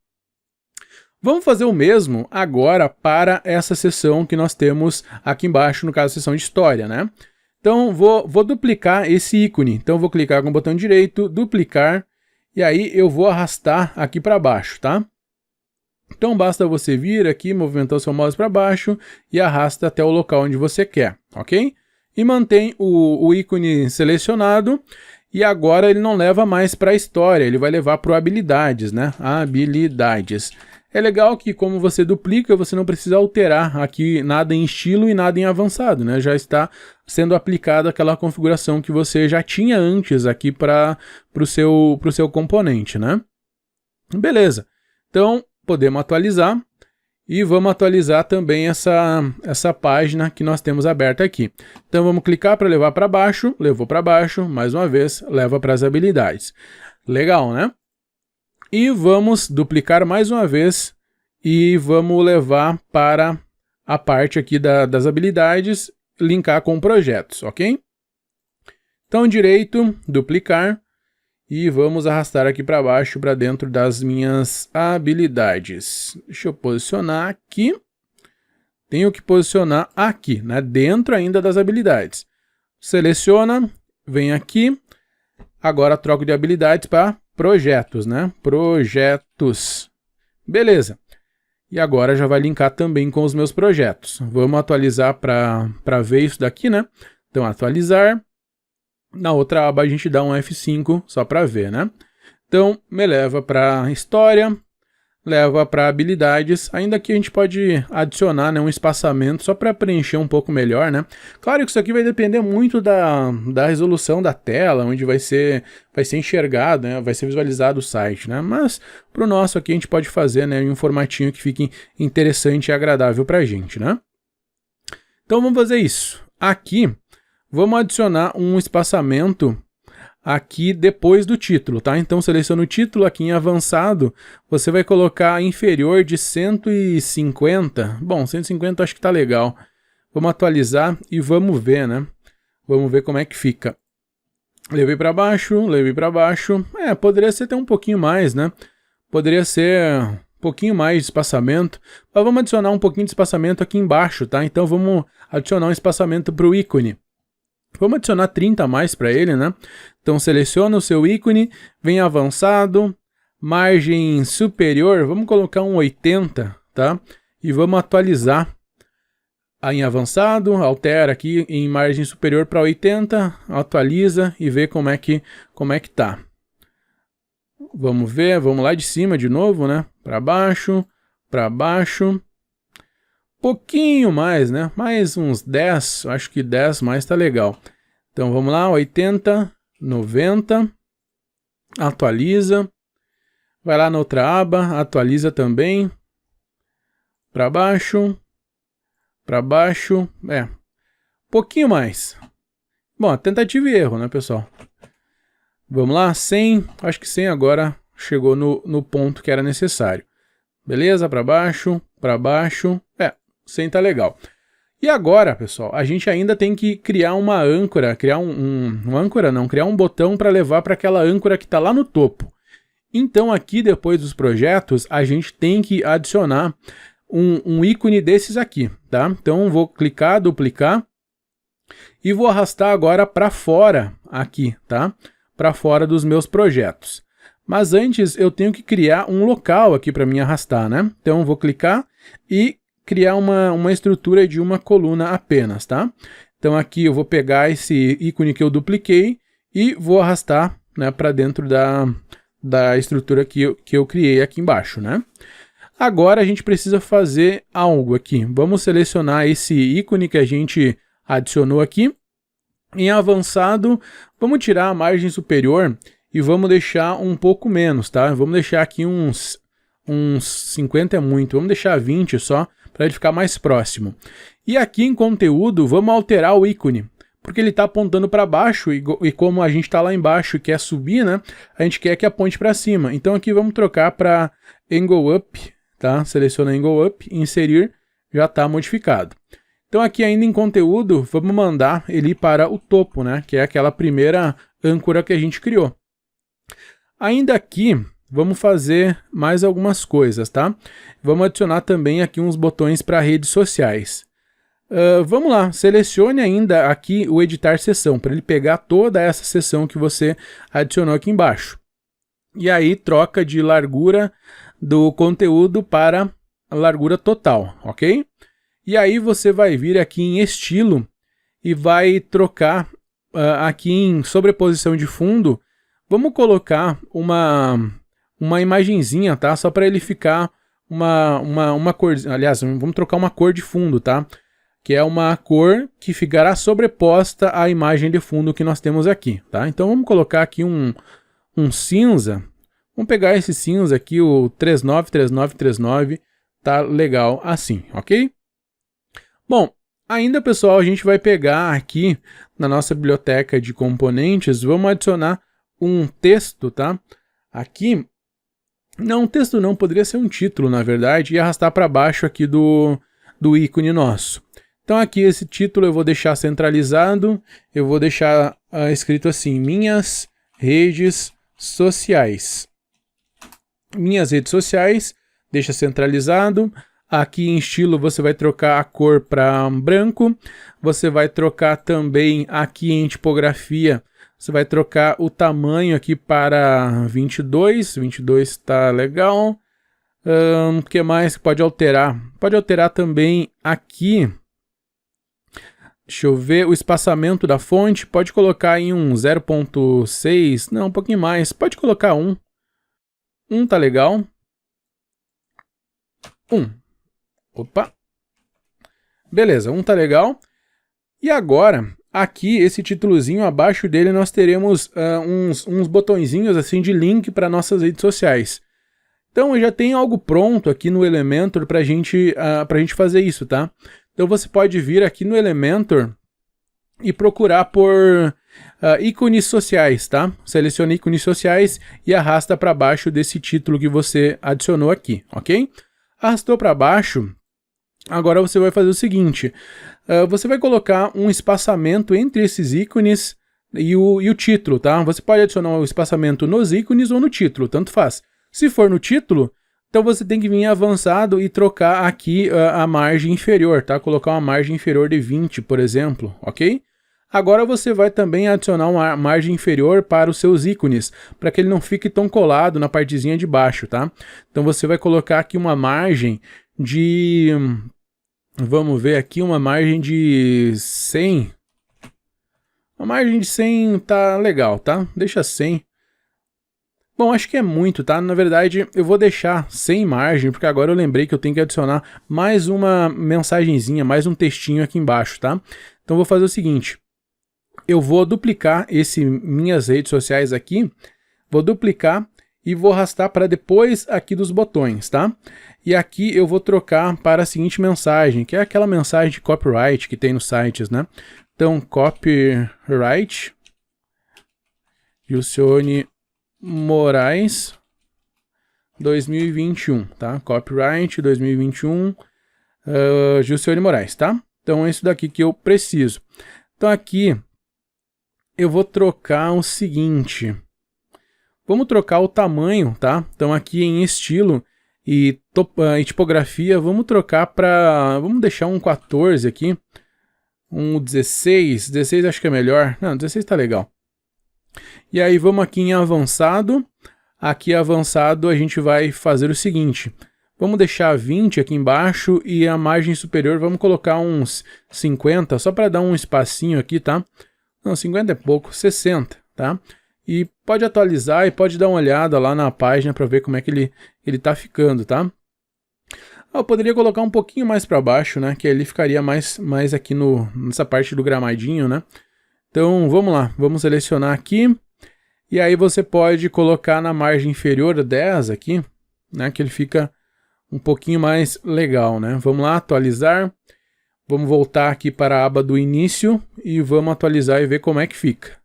Vamos fazer o mesmo agora para essa seção que nós temos aqui embaixo, no caso, a seção de história, né? Então, vou duplicar esse ícone. Então, vou clicar com o botão direito, duplicar, e aí eu vou arrastar aqui para baixo, tá? Então, basta você vir aqui, movimentar o seu mouse para baixo e arrasta até o local onde você quer, ok? E mantém o ícone selecionado. E agora ele não leva mais para a história, ele vai levar para o habilidades, né? Habilidades. É legal que como você duplica, você não precisa alterar aqui nada em estilo e nada em avançado, né? Já está sendo aplicada aquela configuração que você já tinha antes aqui para o seu componente, né? Beleza. Então, podemos atualizar. E vamos atualizar também essa página que nós temos aberta aqui. Então vamos clicar para levar para baixo, levou para baixo, mais uma vez, leva para as habilidades. Legal, né? E vamos duplicar mais uma vez e vamos levar para a parte aqui das habilidades, linkar com projetos, ok? Então direito, duplicar. E vamos arrastar aqui para baixo, para dentro das minhas habilidades. Deixa eu posicionar aqui. Tenho que posicionar aqui, né? Dentro ainda das habilidades. Seleciona, vem aqui. Agora troco de habilidades para projetos, né? Projetos. Beleza. E agora já vai linkar também com os meus projetos. Vamos atualizar para ver isso daqui, né? Então, atualizar. Na outra aba a gente dá um F5 só para ver, né? Então, me leva para história, leva para habilidades. Ainda que a gente pode adicionar, né, um espaçamento só para preencher um pouco melhor, né? Claro que isso aqui vai depender muito da resolução da tela, onde vai ser enxergado, né? Vai ser visualizado o site, né? Mas para o nosso aqui a gente pode fazer, né, em um formatinho que fique interessante e agradável para a gente, né? Então vamos fazer isso. Aqui vamos adicionar um espaçamento aqui depois do título, tá? Então seleciona o título aqui em avançado, você vai colocar inferior de 150. Bom, 150 acho que tá legal. Vamos atualizar e vamos ver, né? Vamos ver como é que fica. Levei para baixo, levei para baixo. Poderia ser até um pouquinho mais, né? Poderia ser um pouquinho mais de espaçamento. Mas vamos adicionar um pouquinho de espaçamento aqui embaixo, tá? Então vamos adicionar um espaçamento para o ícone. Vamos adicionar 30 a mais para ele, né? Então seleciona o seu ícone, vem avançado, margem superior, vamos colocar um 80, tá? E vamos atualizar em avançado, altera aqui em margem superior para 80, atualiza e vê como é que tá. Vamos ver, vamos lá de cima de novo, né? Para baixo, pouquinho mais, né? Mais uns 10, acho que 10 mais tá legal. Então vamos lá, 80, 90, atualiza. Vai lá na outra aba, atualiza também. Para baixo, pouquinho mais. Bom, tentativa e erro, né, pessoal? Vamos lá, 100, acho que 100 agora chegou no ponto que era necessário. Beleza, para baixo, 100 tá legal. E agora, pessoal, a gente ainda tem que criar uma âncora, criar criar um botão para levar para aquela âncora que está lá no topo. Então aqui depois dos projetos, a gente tem que adicionar um ícone desses aqui, tá? Então vou clicar, duplicar e vou arrastar agora para fora aqui, tá? Para fora dos meus projetos. Mas antes eu tenho que criar um local aqui para mim arrastar, né? Então vou clicar e criar uma estrutura de uma coluna apenas, tá? Então aqui eu vou pegar esse ícone que eu dupliquei e vou arrastar, né, para dentro da estrutura que eu criei aqui embaixo, né? Agora a gente precisa fazer algo aqui. Vamos selecionar esse ícone que a gente adicionou aqui. Em avançado, vamos tirar a margem superior e vamos deixar um pouco menos, tá? Vamos deixar aqui uns 50 é muito, vamos deixar 20 só, para ele ficar mais próximo. E aqui em conteúdo, vamos alterar o ícone, porque ele está apontando para baixo e como a gente está lá embaixo e quer subir, né? A gente quer que aponte para cima. Então aqui vamos trocar para Angle Up, tá? Seleciona Angle Up, inserir, já está modificado. Então aqui ainda em conteúdo, vamos mandar ele para o topo, né? Que é aquela primeira âncora que a gente criou. Ainda aqui, vamos fazer mais algumas coisas, tá? Vamos adicionar também aqui uns botões para redes sociais. Vamos lá, selecione ainda aqui o editar seção, para ele pegar toda essa seção que você adicionou aqui embaixo. E aí troca de largura do conteúdo para a largura total, ok? E aí você vai vir aqui em estilo e vai trocar aqui em sobreposição de fundo. Vamos colocar uma imagenzinha, tá? Só para ele ficar uma cor. Aliás, vamos trocar uma cor de fundo, tá? Que é uma cor que ficará sobreposta à imagem de fundo que nós temos aqui, tá? Então vamos colocar aqui um cinza. Vamos pegar esse cinza aqui, o 393939, tá legal assim, ok? Bom, ainda pessoal, a gente vai pegar aqui na nossa biblioteca de componentes, vamos adicionar um texto, tá? Aqui, não, um texto não, poderia ser um título, na verdade, e arrastar para baixo aqui do ícone nosso. Então aqui esse título eu vou deixar centralizado, eu vou deixar escrito assim, minhas redes sociais. Minhas redes sociais, deixa centralizado. Aqui em estilo você vai trocar a cor para branco, você vai trocar também aqui em tipografia, você vai trocar o tamanho aqui para 22, 22 está legal. O que mais pode alterar? Pode alterar também aqui, deixa eu ver, o espaçamento da fonte, pode colocar em um 0.6, não, um pouquinho mais, pode colocar 1. 1 tá legal. 1. Opa! Beleza, 1 tá legal. E agora, aqui, esse títulozinho, abaixo dele, nós teremos uns botõezinhos assim de link para nossas redes sociais. Então, eu já tenho algo pronto aqui no Elementor para a gente fazer isso, tá? Então, você pode vir aqui no Elementor e procurar por ícones sociais, tá? Selecione ícones sociais e arrasta para baixo desse título que você adicionou aqui, ok? Arrastou para baixo. Agora você vai fazer o seguinte, você vai colocar um espaçamento entre esses ícones e o título, tá? Você pode adicionar o espaçamento nos ícones ou no título, tanto faz. Se for no título, então você tem que vir avançado e trocar aqui a margem inferior, tá? Colocar uma margem inferior de 20, por exemplo, ok? Agora você vai também adicionar uma margem inferior para os seus ícones, para que ele não fique tão colado na partezinha de baixo, tá? Então você vai colocar aqui uma margem de... Vamos ver aqui, uma margem de 100. Uma margem de 100 tá legal, tá? Deixa 100. Bom, acho que é muito, tá? Na verdade, eu vou deixar sem margem, porque agora eu lembrei que eu tenho que adicionar mais uma mensagenzinha, mais um textinho aqui embaixo, tá? Então eu vou fazer o seguinte. Eu vou duplicar esse minhas redes sociais aqui. Vou duplicar e vou arrastar para depois aqui dos botões, tá? E aqui eu vou trocar para a seguinte mensagem, que é aquela mensagem de copyright que tem nos sites, né? Então, copyright, Gilcione Moraes 2021, tá? Copyright 2021, Gilcione Moraes, tá? Então é isso daqui que eu preciso. Então aqui eu vou trocar o seguinte, vamos trocar o tamanho, tá? Então aqui em estilo e tipografia, vamos trocar para, vamos deixar um 14 aqui, um 16, 16 acho que é melhor, não, 16 tá legal. E aí vamos aqui em avançado, aqui avançado a gente vai fazer o seguinte, vamos deixar 20 aqui embaixo e a margem superior vamos colocar uns 50, só para dar um espacinho aqui, tá? Não, 50 é pouco, 60, tá? E pode atualizar e pode dar uma olhada lá na página para ver como é que ele tá ficando, tá? Eu poderia colocar um pouquinho mais para baixo, né? Que ele ficaria mais aqui nessa parte do gramadinho, né? Então, vamos lá. Vamos selecionar aqui. E aí você pode colocar na margem inferior 10 aqui, né? Que ele fica um pouquinho mais legal, né? Vamos lá, atualizar. Vamos voltar aqui para a aba do início e vamos atualizar e ver como é que fica.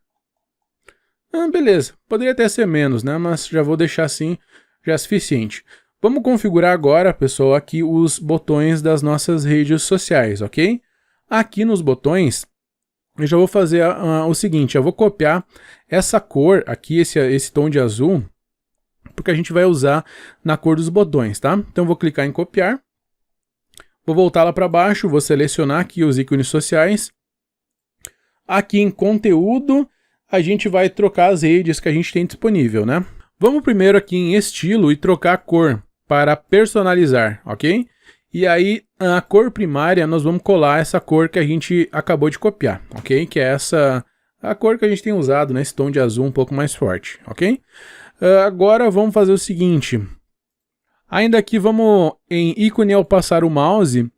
Beleza, poderia até ser menos, né? Mas já vou deixar assim, já é suficiente. Vamos configurar agora, pessoal, aqui os botões das nossas redes sociais, ok? Aqui nos botões, eu já vou fazer o seguinte, eu vou copiar essa cor aqui, esse tom de azul, porque a gente vai usar na cor dos botões, tá? Então vou clicar em copiar, vou voltar lá para baixo, vou selecionar aqui os ícones sociais. Aqui em conteúdo, a gente vai trocar as redes que a gente tem disponível, né? Vamos primeiro aqui em estilo e trocar a cor para personalizar, ok? E aí, a cor primária, nós vamos colar essa cor que a gente acabou de copiar, ok? Que é a cor que a gente tem usado, né? Esse tom de azul um pouco mais forte, ok? Agora vamos fazer o seguinte. Ainda aqui vamos em ícone ao passar o mouse,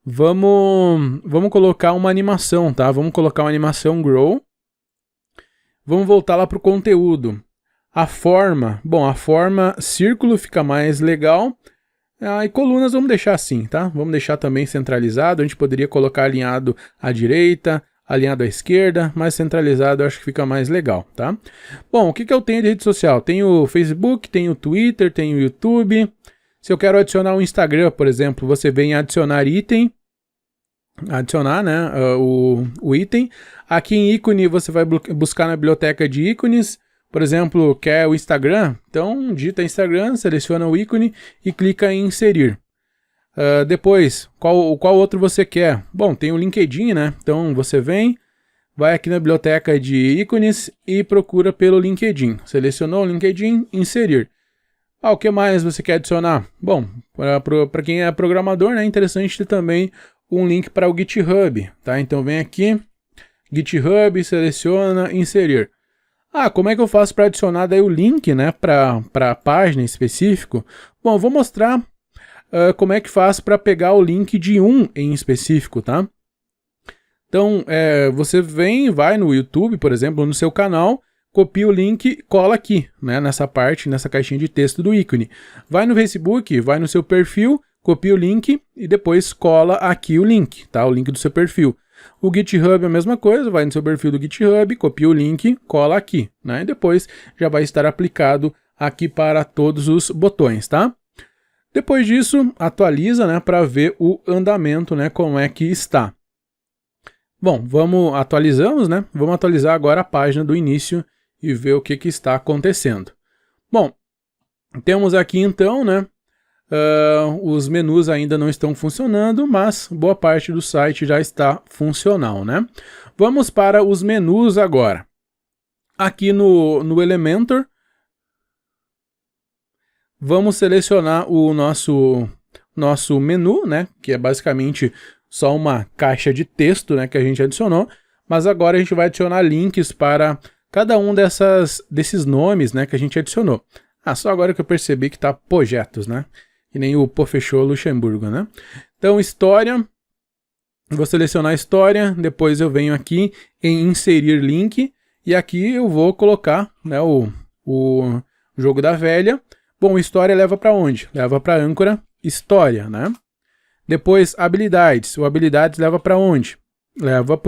vamos colocar uma animação, tá? Vamos colocar uma animação Grow. Vamos voltar lá para o conteúdo. A forma, bom, a forma círculo fica mais legal. E colunas vamos deixar assim, tá? Vamos deixar também centralizado. A gente poderia colocar alinhado à direita, alinhado à esquerda, mas centralizado eu acho que fica mais legal, tá? Bom, o que eu tenho de rede social? Tenho o Facebook, tenho o Twitter, tenho o YouTube. Se eu quero adicionar o Instagram, por exemplo, você vem adicionar item. Adicionar, né, o item. Aqui em ícone você vai buscar na biblioteca de ícones. Por exemplo, quer o Instagram? Então, digita Instagram, seleciona o ícone e clica em inserir. Depois, qual outro você quer? Bom, tem o LinkedIn, né? Então, você vai aqui na biblioteca de ícones e procura pelo LinkedIn. Selecionou o LinkedIn, inserir. O que mais você quer adicionar? Bom, para quem é programador, né, é interessante ter também um link para o GitHub, tá? Então, vem aqui, GitHub, seleciona, inserir. Como é que eu faço para adicionar daí o link, né, para a página em específico? Bom, eu vou mostrar como é que faz para pegar o link de um em específico, tá? Então, você vai no YouTube, por exemplo, no seu canal, copia o link, cola aqui, né, nessa parte, nessa caixinha de texto do ícone. Vai no Facebook, vai no seu perfil, copia o link e depois cola aqui o link, tá? O link do seu perfil. O GitHub é a mesma coisa, vai no seu perfil do GitHub, copia o link, cola aqui, né? E depois já vai estar aplicado aqui para todos os botões, tá? Depois disso, atualiza, né, para ver o andamento, né, como é que está. Bom, atualizamos, né? Vamos atualizar agora a página do início e ver o que está acontecendo. Bom, temos aqui então, né? Os menus ainda não estão funcionando, mas boa parte do site já está funcional, né? Vamos para os menus agora. Aqui no Elementor, vamos selecionar o nosso menu, né? Que é basicamente só uma caixa de texto, né, que a gente adicionou. Mas agora a gente vai adicionar links para cada um desses nomes, né, que a gente adicionou. Só agora que eu percebi que está projetos, né? Que nem o Pofechou Luxemburgo, né? Então, história. Vou selecionar a história. Depois eu venho aqui em inserir link. E aqui eu vou colocar, né, o jogo da velha. Bom, história leva para onde? Leva para âncora, história, né? Depois, habilidades. O habilidades leva para onde? Leva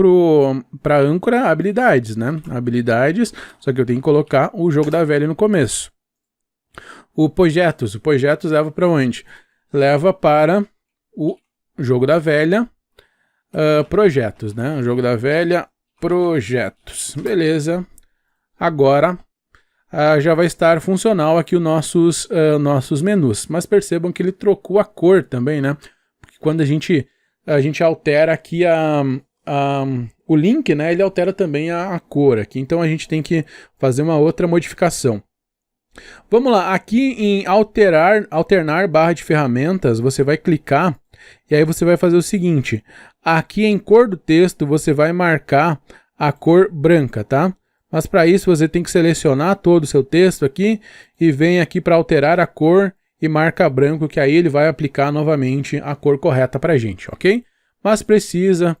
para âncora, habilidades, né? Habilidades, só que eu tenho que colocar o jogo da velha no começo. O projetos leva para onde? Leva para o jogo da velha, projetos, né? O jogo da velha, projetos. Beleza. Agora já vai estar funcional aqui os nossos menus. Mas percebam que ele trocou a cor também, né? Porque quando a gente altera aqui o link, né? Ele altera também a cor aqui. Então a gente tem que fazer uma outra modificação. Vamos lá, aqui em alternar barra de ferramentas, você vai clicar e aí você vai fazer o seguinte. Aqui em cor do texto, você vai marcar a cor branca, tá? Mas para isso você tem que selecionar todo o seu texto aqui e vem aqui para alterar a cor e marca branco, que aí ele vai aplicar novamente a cor correta para a gente, ok? Mas precisa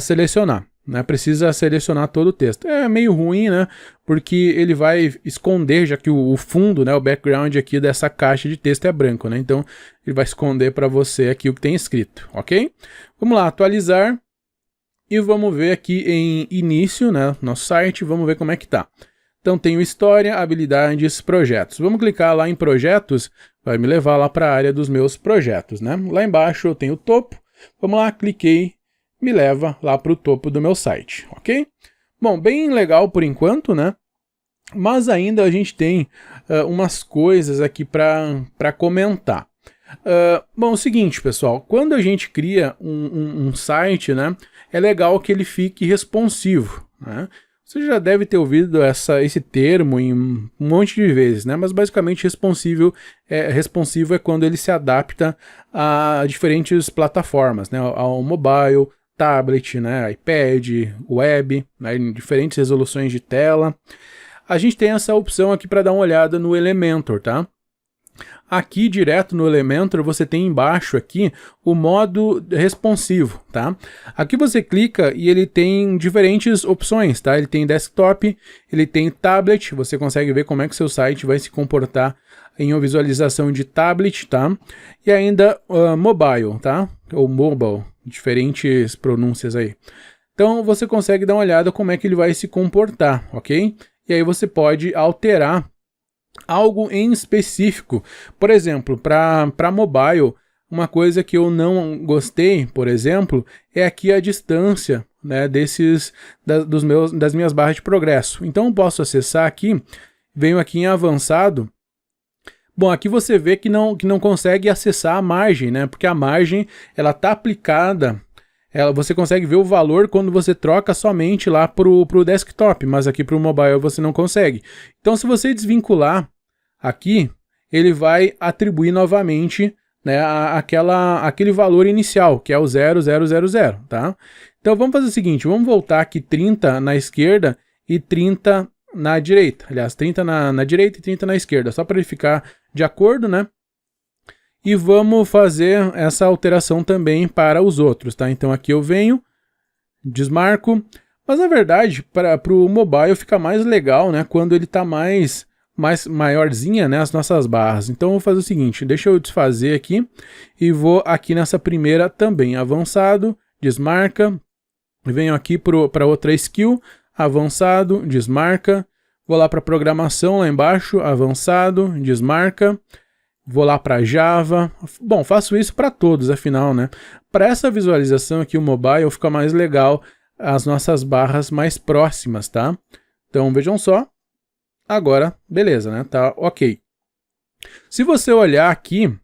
selecionar. Né, precisa selecionar todo o texto. É meio ruim, né? Porque ele vai esconder, já que o fundo, né, o background aqui dessa caixa de texto é branco, né? Então ele vai esconder para você aqui o que tem escrito, ok? Vamos lá, atualizar e vamos ver aqui em início, né, nosso site, vamos ver como é que tá. Então tenho história, habilidades, projetos. Vamos clicar lá em projetos, vai me levar lá para a área dos meus projetos, né? Lá embaixo eu tenho o topo, vamos lá, cliquei, me leva lá para o topo do meu site, ok? Bom, bem legal por enquanto, né? Mas ainda a gente tem umas coisas aqui para comentar. Bom, é o seguinte, pessoal, quando a gente cria um site, né, é legal que ele fique responsivo, né? Você já deve ter ouvido esse termo em um monte de vezes, né? Mas basicamente responsivo é quando ele se adapta a diferentes plataformas, né? Ao mobile, tablet, né? iPad, web, né? Em diferentes resoluções de tela. A gente tem essa opção aqui para dar uma olhada no Elementor, tá? Aqui direto no Elementor você tem embaixo aqui o modo responsivo, tá? Aqui você clica e ele tem diferentes opções, tá? Ele tem desktop, ele tem tablet, você consegue ver como é que seu site vai se comportar em uma visualização de tablet, tá? E ainda mobile, tá? Ou mobile, diferentes pronúncias aí. Então você consegue dar uma olhada como é que ele vai se comportar, ok? E aí você pode alterar algo em específico. Por exemplo, para mobile, uma coisa que eu não gostei, por exemplo, é aqui a distância, né, das minhas barras de progresso. Então eu posso acessar aqui, venho aqui em avançado. Bom, aqui você vê que não consegue acessar a margem, né, porque a margem ela está aplicada. Você consegue ver o valor quando você troca somente lá para o desktop, mas aqui para o mobile você não consegue. Então, se você desvincular aqui, ele vai atribuir novamente, né, aquele valor inicial, que é o 0000, tá? Então, vamos fazer o seguinte, vamos voltar aqui 30 na esquerda e 30 na direita. Aliás, 30 na direita e 30 na esquerda, só para ele ficar de acordo, né? E vamos fazer essa alteração também para os outros, tá? Então aqui eu venho, desmarco, mas na verdade para o mobile fica mais legal, né? Quando ele está mais maiorzinha, né? As nossas barras. Então eu vou fazer o seguinte, deixa eu desfazer aqui e vou aqui nessa primeira também, avançado, desmarca, venho aqui para outra skill, avançado, desmarca, vou lá para programação lá embaixo, avançado, desmarca. Vou lá para Java. Bom, faço isso para todos, afinal, né? Para essa visualização aqui, o mobile fica mais legal as nossas barras mais próximas, tá? Então, vejam só. Agora, beleza, né? Tá ok. Se você olhar aqui,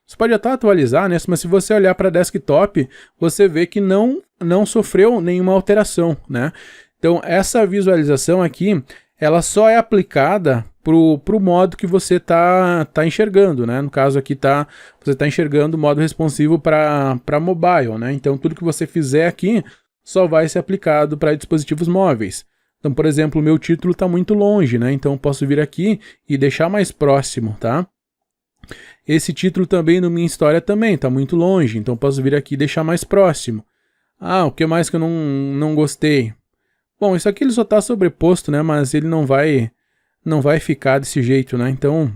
você pode até atualizar, né? Mas se você olhar para desktop, você vê que não sofreu nenhuma alteração, né? Então, essa visualização aqui, ela só é aplicada pro modo que você tá enxergando, né? No caso aqui você tá enxergando o modo responsivo para mobile, né? Então tudo que você fizer aqui só vai ser aplicado para dispositivos móveis. Então, por exemplo, o meu título está muito longe, né? Então eu posso vir aqui e deixar mais próximo, tá? Esse título também no Minha História também está muito longe, então eu posso vir aqui e deixar mais próximo. Ah, o que mais que eu não gostei? Bom, isso aqui ele só está sobreposto, né? Mas ele não vai ficar desse jeito, né? Então,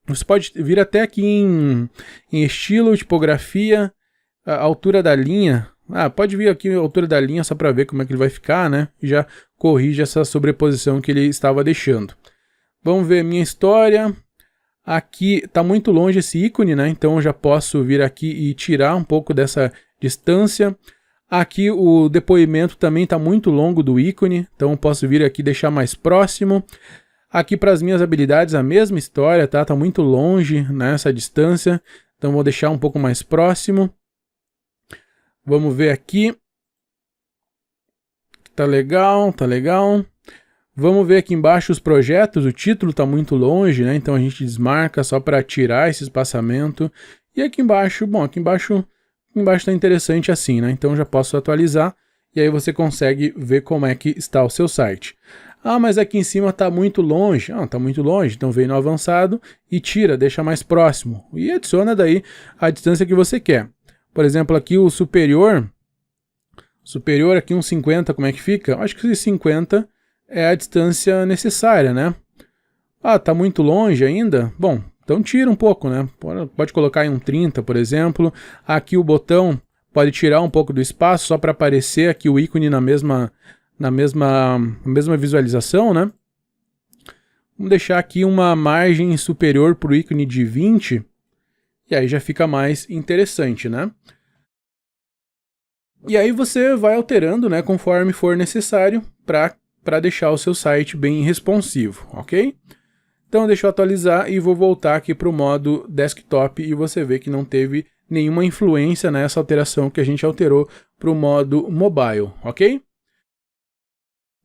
você pode vir até aqui em estilo, tipografia, a altura da linha. Ah, pode vir aqui a altura da linha só para ver como é que ele vai ficar, né? E já corrige essa sobreposição que ele estava deixando. Vamos ver minha história. Aqui está muito longe esse ícone, né? Então eu já posso vir aqui e tirar um pouco dessa distância. Aqui o depoimento também está muito longo do ícone, então eu posso vir aqui e deixar mais próximo. Aqui para as minhas habilidades a mesma história, tá? Tá muito longe nessa distância, então vou deixar um pouco mais próximo. Vamos ver aqui. Tá legal, tá legal. Vamos ver aqui embaixo os projetos, o título está muito longe, né? Então a gente desmarca só para tirar esse espaçamento. E aqui embaixo, bom, aqui embaixo está interessante assim, né? Então já posso atualizar e aí você consegue ver como é que está o seu site. Ah, mas aqui em cima está muito longe. Ah, está muito longe, então vem no avançado e tira, deixa mais próximo. E adiciona daí a distância que você quer. Por exemplo, aqui o superior aqui um 50, como é que fica? Acho que esse 50 é a distância necessária, né? Ah, está muito longe ainda? Bom, então tira um pouco, né? Pode colocar em um 30, por exemplo. Aqui o botão pode tirar um pouco do espaço só para aparecer aqui o ícone na mesma visualização, né? Vamos deixar aqui uma margem superior para o ícone de 20, e aí já fica mais interessante, né? E aí você vai alterando, né, conforme for necessário para deixar o seu site bem responsivo, ok? Então deixa eu atualizar e vou voltar aqui para o modo desktop e você vê que não teve nenhuma influência nessa alteração que a gente alterou para o modo mobile, ok?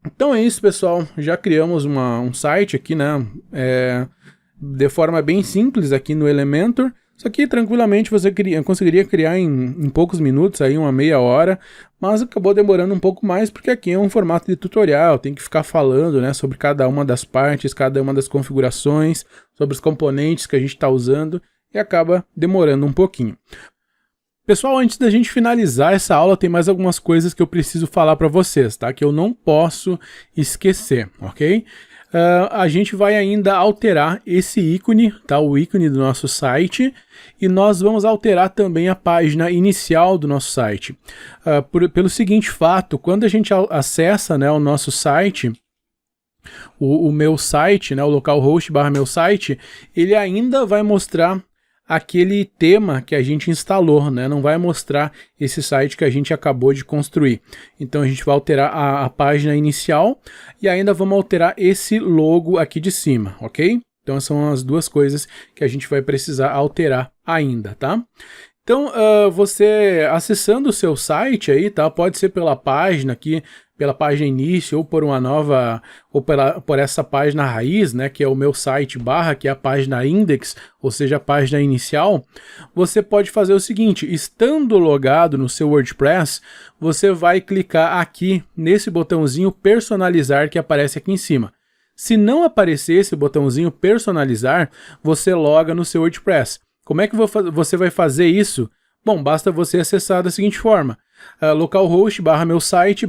Então é isso, pessoal, já criamos um site aqui, né, de forma bem simples aqui no Elementor. Isso aqui tranquilamente você conseguiria criar em poucos minutos, aí uma meia hora, mas acabou demorando um pouco mais porque aqui é um formato de tutorial, tem que ficar falando, né, sobre cada uma das partes, cada uma das configurações, sobre os componentes que a gente está usando e acaba demorando um pouquinho. Pessoal, antes da gente finalizar essa aula, tem mais algumas coisas que eu preciso falar para vocês, tá? Que eu não posso esquecer, ok? A gente vai ainda alterar esse ícone, tá? O ícone do nosso site, e nós vamos alterar também a página inicial do nosso site. Pelo seguinte fato, quando a gente acessa, né, o nosso site, o meu site, né, o localhost / meu site, ele ainda vai mostrar aquele tema que a gente instalou, né? Não vai mostrar esse site que a gente acabou de construir. Então a gente vai alterar a página inicial e ainda vamos alterar esse logo aqui de cima, ok? Então são as duas coisas que a gente vai precisar alterar ainda, tá? Então, você acessando o seu site aí, tá? Pode ser pela página aqui, pela página início, ou por uma nova, ou por essa página raiz, né? Que é o meu site /, que é a página index, ou seja, a página inicial. Você pode fazer o seguinte, estando logado no seu WordPress, você vai clicar aqui nesse botãozinho personalizar que aparece aqui em cima. Se não aparecer esse botãozinho personalizar, você loga no seu WordPress. Como é que você vai fazer isso? Bom, basta você acessar da seguinte forma, localhost / meu site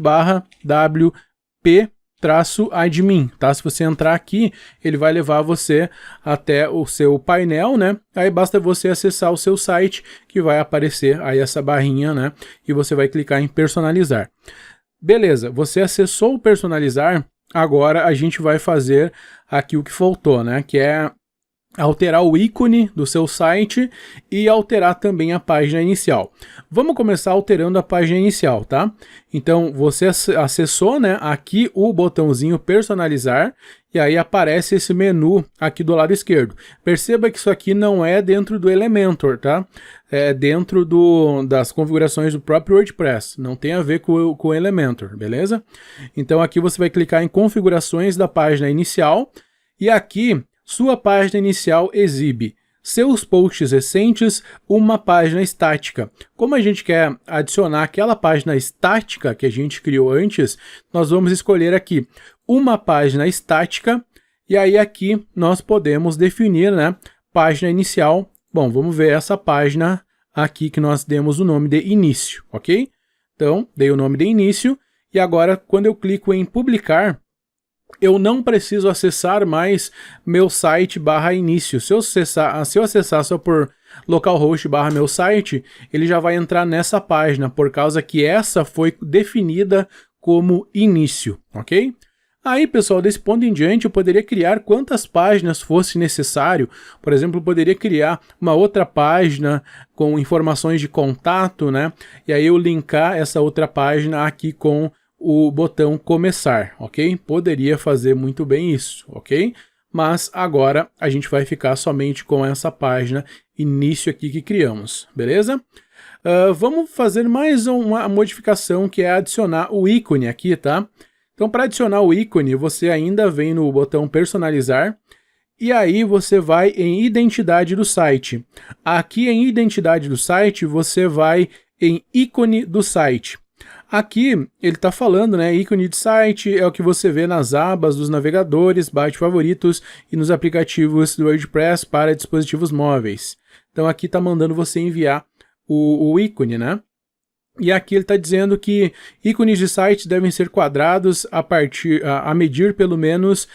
/wp-admin, tá? Se você entrar aqui, ele vai levar você até o seu painel, né? Aí basta você acessar o seu site, que vai aparecer aí essa barrinha, né? E você vai clicar em personalizar. Beleza, você acessou o personalizar, agora a gente vai fazer aqui o que faltou, né? Que é alterar o ícone do seu site e alterar também a página inicial. Vamos começar alterando a página inicial, tá? Então você acessou, né, aqui o botãozinho personalizar e aí aparece esse menu aqui do lado esquerdo. Perceba que isso aqui não é dentro do Elementor, tá? É dentro das configurações do próprio WordPress, não tem a ver com o Elementor, beleza? Então aqui você vai clicar em configurações da página inicial e aqui sua página inicial exibe seus posts recentes, uma página estática. Como a gente quer adicionar aquela página estática que a gente criou antes, nós vamos escolher aqui uma página estática e aí aqui nós podemos definir, né, página inicial. Bom, vamos ver essa página aqui que nós demos o nome de início, ok? Então, dei o nome de início e agora quando eu clico em publicar, eu não preciso acessar mais meu site /início. Se eu acessar só por localhost / meu site, ele já vai entrar nessa página, por causa que essa foi definida como início, ok? Aí, pessoal, desse ponto em diante, eu poderia criar quantas páginas fosse necessário. Por exemplo, eu poderia criar uma outra página com informações de contato, né? E aí eu linkar essa outra página aqui com o botão começar, ok? Poderia fazer muito bem isso, ok? Mas agora a gente vai ficar somente com essa página início aqui que criamos, beleza? Vamos fazer mais uma modificação que é adicionar o ícone aqui, tá? Então para adicionar o ícone, você ainda vem no botão personalizar e aí você vai em identidade do site. Aqui em identidade do site, você vai em ícone do site. Aqui ele está falando, né, ícone de site é o que você vê nas abas dos navegadores, favoritos e nos aplicativos do WordPress para dispositivos móveis. Então aqui está mandando você enviar o ícone, né? E aqui ele está dizendo que ícones de site devem ser quadrados a medir pelo menos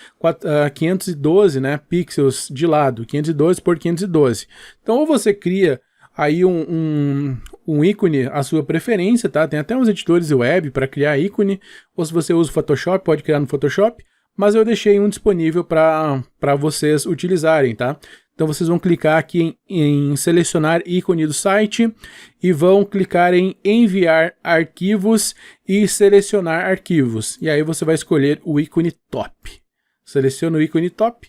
512, né, pixels de lado, 512 por 512. Então ou você cria aí um ícone à sua preferência, tá? Tem até uns editores web para criar ícone, ou se você usa o Photoshop, pode criar no Photoshop, mas eu deixei um disponível para vocês utilizarem, tá? Então vocês vão clicar aqui em selecionar ícone do site e vão clicar em enviar arquivos e selecionar arquivos. E aí você vai escolher o ícone top. Seleciona o ícone top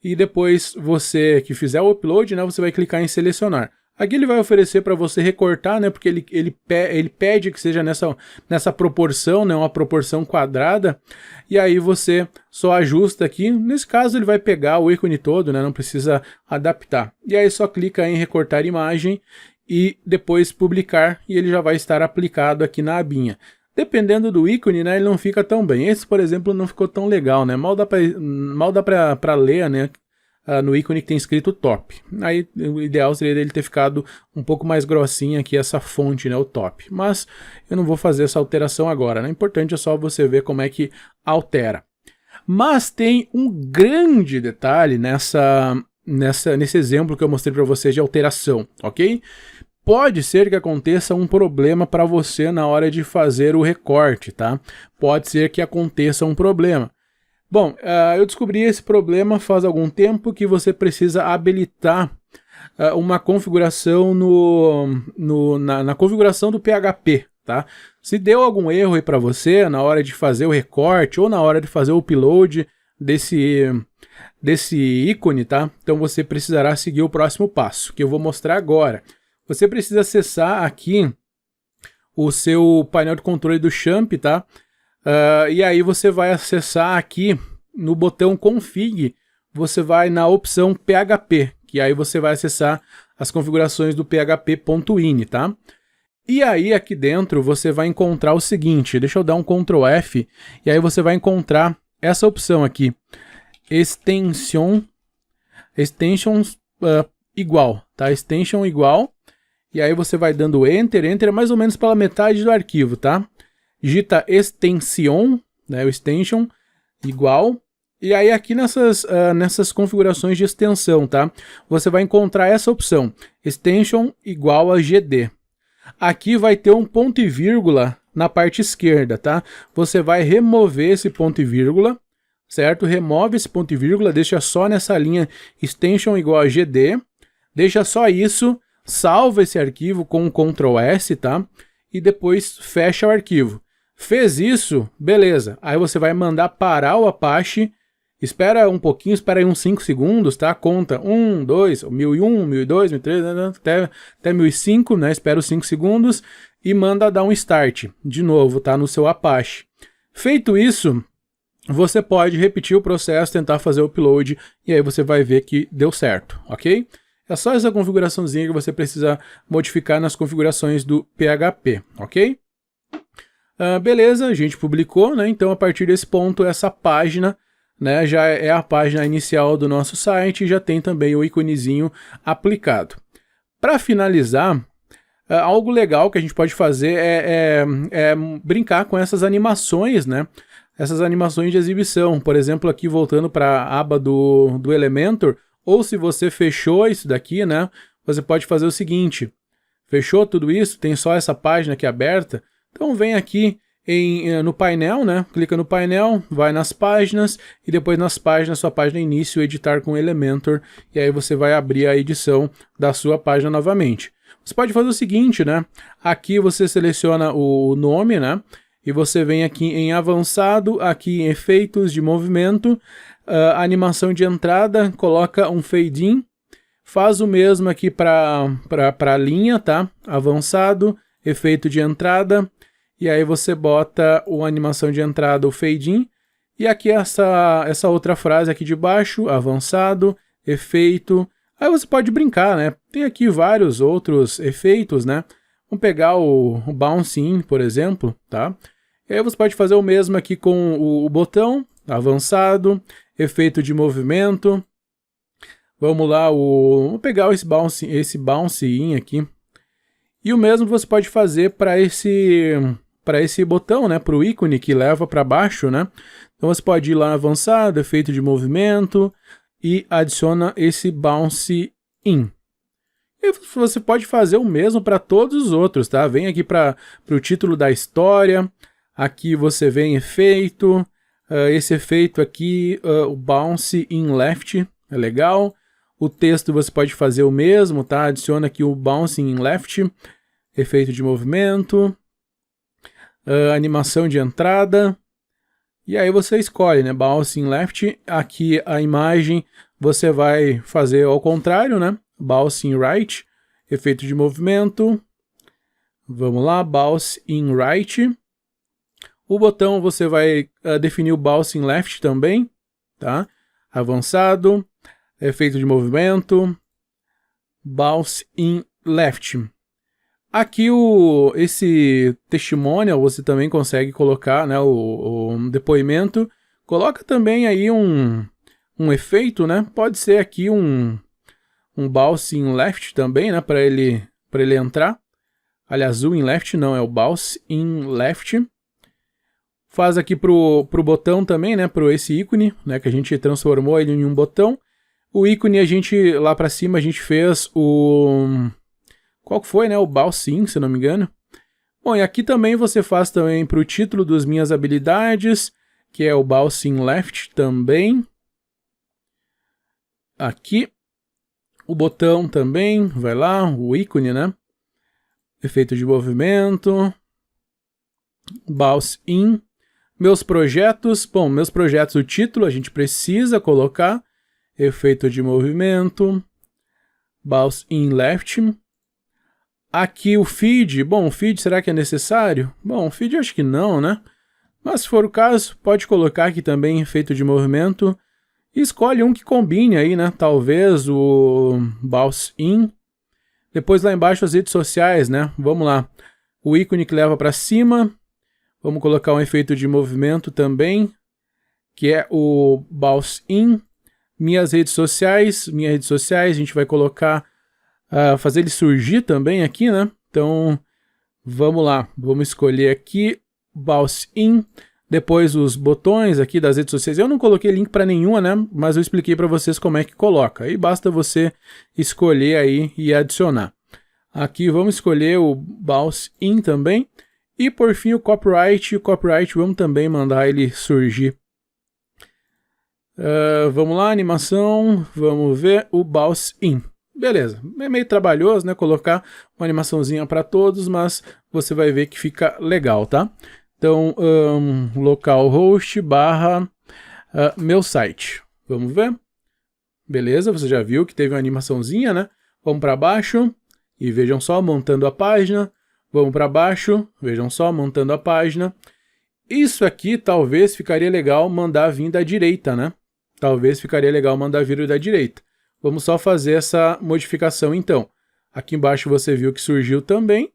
e depois você que fizer o upload, né, você vai clicar em selecionar. Aqui ele vai oferecer para você recortar, né, porque ele pede que seja nessa proporção, né, uma proporção quadrada, e aí você só ajusta aqui. Nesse caso ele vai pegar o ícone todo, né, não precisa adaptar. E aí só clica em recortar imagem e depois publicar, e ele já vai estar aplicado aqui na abinha. Dependendo do ícone, né, ele não fica tão bem. Esse, por exemplo, não ficou tão legal, né, mal dá para ler, né, no ícone que tem escrito top. Aí o ideal seria ele ter ficado um pouco mais grossinha aqui essa fonte, né, o top. Mas eu não vou fazer essa alteração agora, né? O importante é só você ver como é que altera. Mas tem um grande detalhe nesse exemplo que eu mostrei para vocês de alteração, ok? Pode ser que aconteça um problema para você na hora de fazer o recorte, tá? Pode ser que aconteça um problema. Bom, eu descobri esse problema faz algum tempo, que você precisa habilitar uma configuração na configuração do PHP, tá? Se deu algum erro aí para você na hora de fazer o recorte ou na hora de fazer o upload desse ícone, tá? Então você precisará seguir o próximo passo, que eu vou mostrar agora. Você precisa acessar aqui o seu painel de controle do Champ, tá? E aí você vai acessar aqui no botão config, você vai na opção PHP, que aí você vai acessar as configurações do php.ini, tá? E aí aqui dentro você vai encontrar o seguinte, deixa eu dar um Ctrl F, e aí você vai encontrar essa opção aqui, extensions igual, tá? Extension igual, e aí você vai dando Enter é mais ou menos pela metade do arquivo, tá? Digita extension, né, o extension, igual, e aí aqui nessas configurações de extensão, tá? Você vai encontrar essa opção, extension igual a GD. Aqui vai ter um ponto e vírgula na parte esquerda, tá? Você vai remover esse ponto e vírgula, certo? Remove esse ponto e vírgula, deixa só nessa linha extension igual a GD, deixa só isso, salva esse arquivo com um Ctrl S, tá? E depois fecha o arquivo. Fez isso, beleza. Aí você vai mandar parar o Apache, espera um pouquinho, espera aí uns 5 segundos, tá? Conta 1, 2, 1001, 1002, 1003, até 1005, né? Espera os 5 segundos e manda dar um start de novo, tá? No seu Apache. Feito isso, você pode repetir o processo, tentar fazer o upload e aí você vai ver que deu certo, ok? É só essa configuraçãozinha que você precisa modificar nas configurações do PHP, ok? Beleza, a gente publicou, né? Então a partir desse ponto essa página, né, já é a página inicial do nosso site e já tem também o íconezinho aplicado. Para finalizar, algo legal que a gente pode fazer é brincar com essas animações, né? Essas animações de exibição. Por exemplo, aqui voltando para a aba do Elementor, ou se você fechou isso daqui, né? Você pode fazer o seguinte, fechou tudo isso, tem só essa página aqui aberta, então vem aqui no painel, né? Clica no painel, vai nas páginas e depois nas páginas, sua página início, editar com Elementor, e aí você vai abrir a edição da sua página novamente. Você pode fazer o seguinte, né? Aqui você seleciona o nome, né? E você vem aqui em avançado, aqui em efeitos de movimento, animação de entrada, coloca um fade in, faz o mesmo aqui para a linha, tá? Avançado, efeito de entrada, e aí você bota a animação de entrada, o fade in, e aqui essa outra frase aqui de baixo, avançado, efeito, aí você pode brincar, né? Tem aqui vários outros efeitos, né? Vamos pegar o bounce in, por exemplo, tá? E aí você pode fazer o mesmo aqui com o botão, avançado, efeito de movimento. Vamos lá, vou pegar esse bounce in aqui. E o mesmo você pode fazer para esse botão, né, para o ícone que leva para baixo, né? Então você pode ir lá avançado, efeito de movimento e adiciona esse bounce in. E você pode fazer o mesmo para todos os outros, tá? Vem aqui para o título da história, aqui você vem em efeito, Esse efeito aqui, o Bounce in Left, é legal. O texto você pode fazer o mesmo, tá? Adiciona aqui o Bounce in Left, efeito de movimento, animação de entrada. E aí você escolhe, né? Bounce in Left. Aqui a imagem você vai fazer ao contrário, né? Bounce in Right, efeito de movimento. Vamos lá, Bounce in Right. O botão você vai definir o Bounce in Left também, tá? Avançado, efeito de movimento, Bounce in Left. Aqui esse testimonial você também consegue colocar, né, o depoimento. Coloca também aí um efeito, né? Pode ser aqui um Bounce in Left também, né, para ele entrar. Aliás, o in Left não, é o Bounce in Left. Faz aqui pro botão também, né, pro esse ícone, né, que a gente transformou ele em um botão. O ícone lá para cima a gente fez qual que foi, né, o Bounce in, se não me engano. Bom, e aqui também você faz também pro título das minhas habilidades, que é o Bounce in Left também. Aqui. O botão também, vai lá, o ícone, né? Efeito de movimento. Bounce in. Meus projetos, bom, meus projetos, o título a gente precisa colocar. Efeito de movimento. Bounce in Left. Aqui o feed, bom, o feed será que é necessário? Bom, o feed eu acho que não, né? Mas se for o caso, pode colocar aqui também efeito de movimento. E escolhe um que combine aí, né? Talvez o Bounce in. Depois lá embaixo as redes sociais, né? Vamos lá. O ícone que leva para cima. Vamos colocar um efeito de movimento também, que é o Bounce in. Minhas redes sociais, a gente vai colocar, fazer ele surgir também aqui, né? Então, vamos lá. Vamos escolher aqui, Bounce in. Depois os botões aqui das redes sociais. Eu não coloquei link para nenhuma, né? Mas eu expliquei para vocês como é que coloca. Aí basta você escolher aí e adicionar. Aqui vamos escolher o Bounce in também. E por fim o copyright. O copyright vamos também mandar ele surgir. Vamos lá, animação. Vamos ver o Bounce in. Beleza. É meio trabalhoso, né? Colocar uma animaçãozinha para todos, mas você vai ver que fica legal, tá? Então, localhost barra meu site. Vamos ver? Beleza, você já viu que teve uma animaçãozinha, né? Vamos para baixo e vejam só, montando a página. Vamos para baixo, vejam só, montando a página. Isso aqui talvez ficaria legal mandar vir da direita, né? Talvez ficaria legal mandar vir da direita. Vamos só fazer essa modificação então. Aqui embaixo você viu que surgiu também.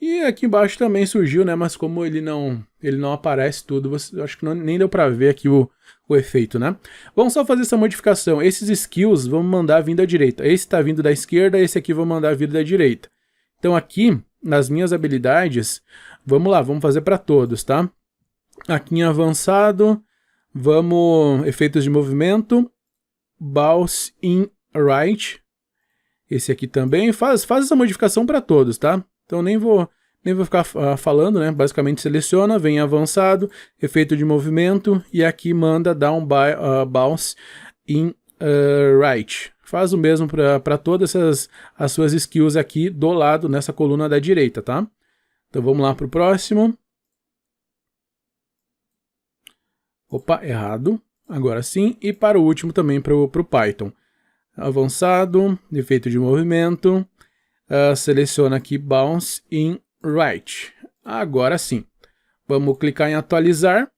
E aqui embaixo também surgiu, né? Mas como ele não aparece tudo, acho que nem deu para ver aqui o efeito, né? Vamos só fazer essa modificação. Esses skills vamos mandar vir da direita. Esse está vindo da esquerda, esse aqui vou mandar vir da direita. Então aqui, nas minhas habilidades, vamos lá, vamos fazer para todos, tá? Aqui em avançado, vamos, efeitos de movimento, Bounce in Right. Esse aqui também, faz essa modificação para todos, tá? Então nem vou ficar falando, né? Basicamente seleciona, vem em avançado, efeito de movimento, e aqui manda down bounce in right. Faz o mesmo para todas as suas skills aqui do lado, nessa coluna da direita, tá? Então vamos lá para o próximo. Opa, errado. Agora sim. E para o último também para o Python. Avançado, efeito de movimento. Seleciona aqui Bounce in Right. Agora sim. Vamos clicar em atualizar.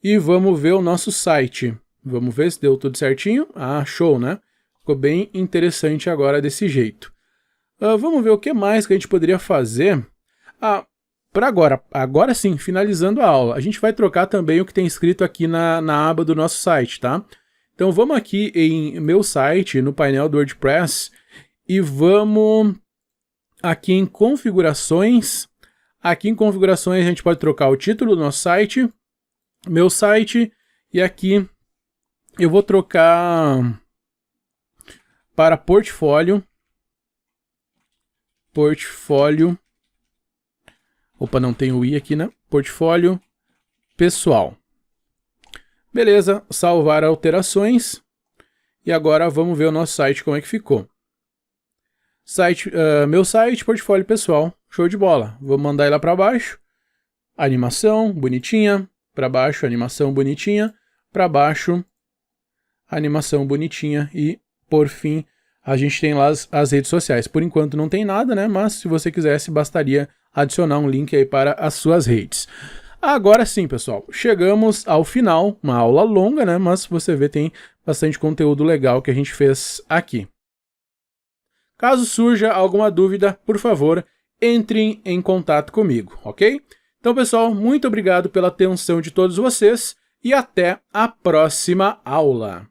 E vamos ver o nosso site. Vamos ver se deu tudo certinho. Ah, show, né? Ficou bem interessante agora desse jeito. Vamos ver o que mais que a gente poderia fazer. Para agora sim, finalizando a aula, a gente vai trocar também o que tem escrito aqui na aba do nosso site, tá? Então vamos aqui em meu site, no painel do WordPress, e vamos aqui em configurações. Aqui em configurações a gente pode trocar o título do nosso site, meu site, e aqui eu vou trocar para portfólio. Opa, não tem o i aqui, né? Portfólio pessoal. Beleza, salvar alterações. E agora vamos ver o nosso site como é que ficou. Meu site, portfólio pessoal, show de bola. Vou mandar ele lá para baixo. Animação, bonitinha. Para baixo, animação bonitinha. Para baixo, animação bonitinha. E, por fim, a gente tem lá as redes sociais. Por enquanto não tem nada, né? Mas se você quisesse, bastaria adicionar um link aí para as suas redes. Agora sim, pessoal, chegamos ao final, uma aula longa, né? Mas você vê, tem bastante conteúdo legal que a gente fez aqui. Caso surja alguma dúvida, por favor, entrem em contato comigo, ok? Então, pessoal, muito obrigado pela atenção de todos vocês e até a próxima aula.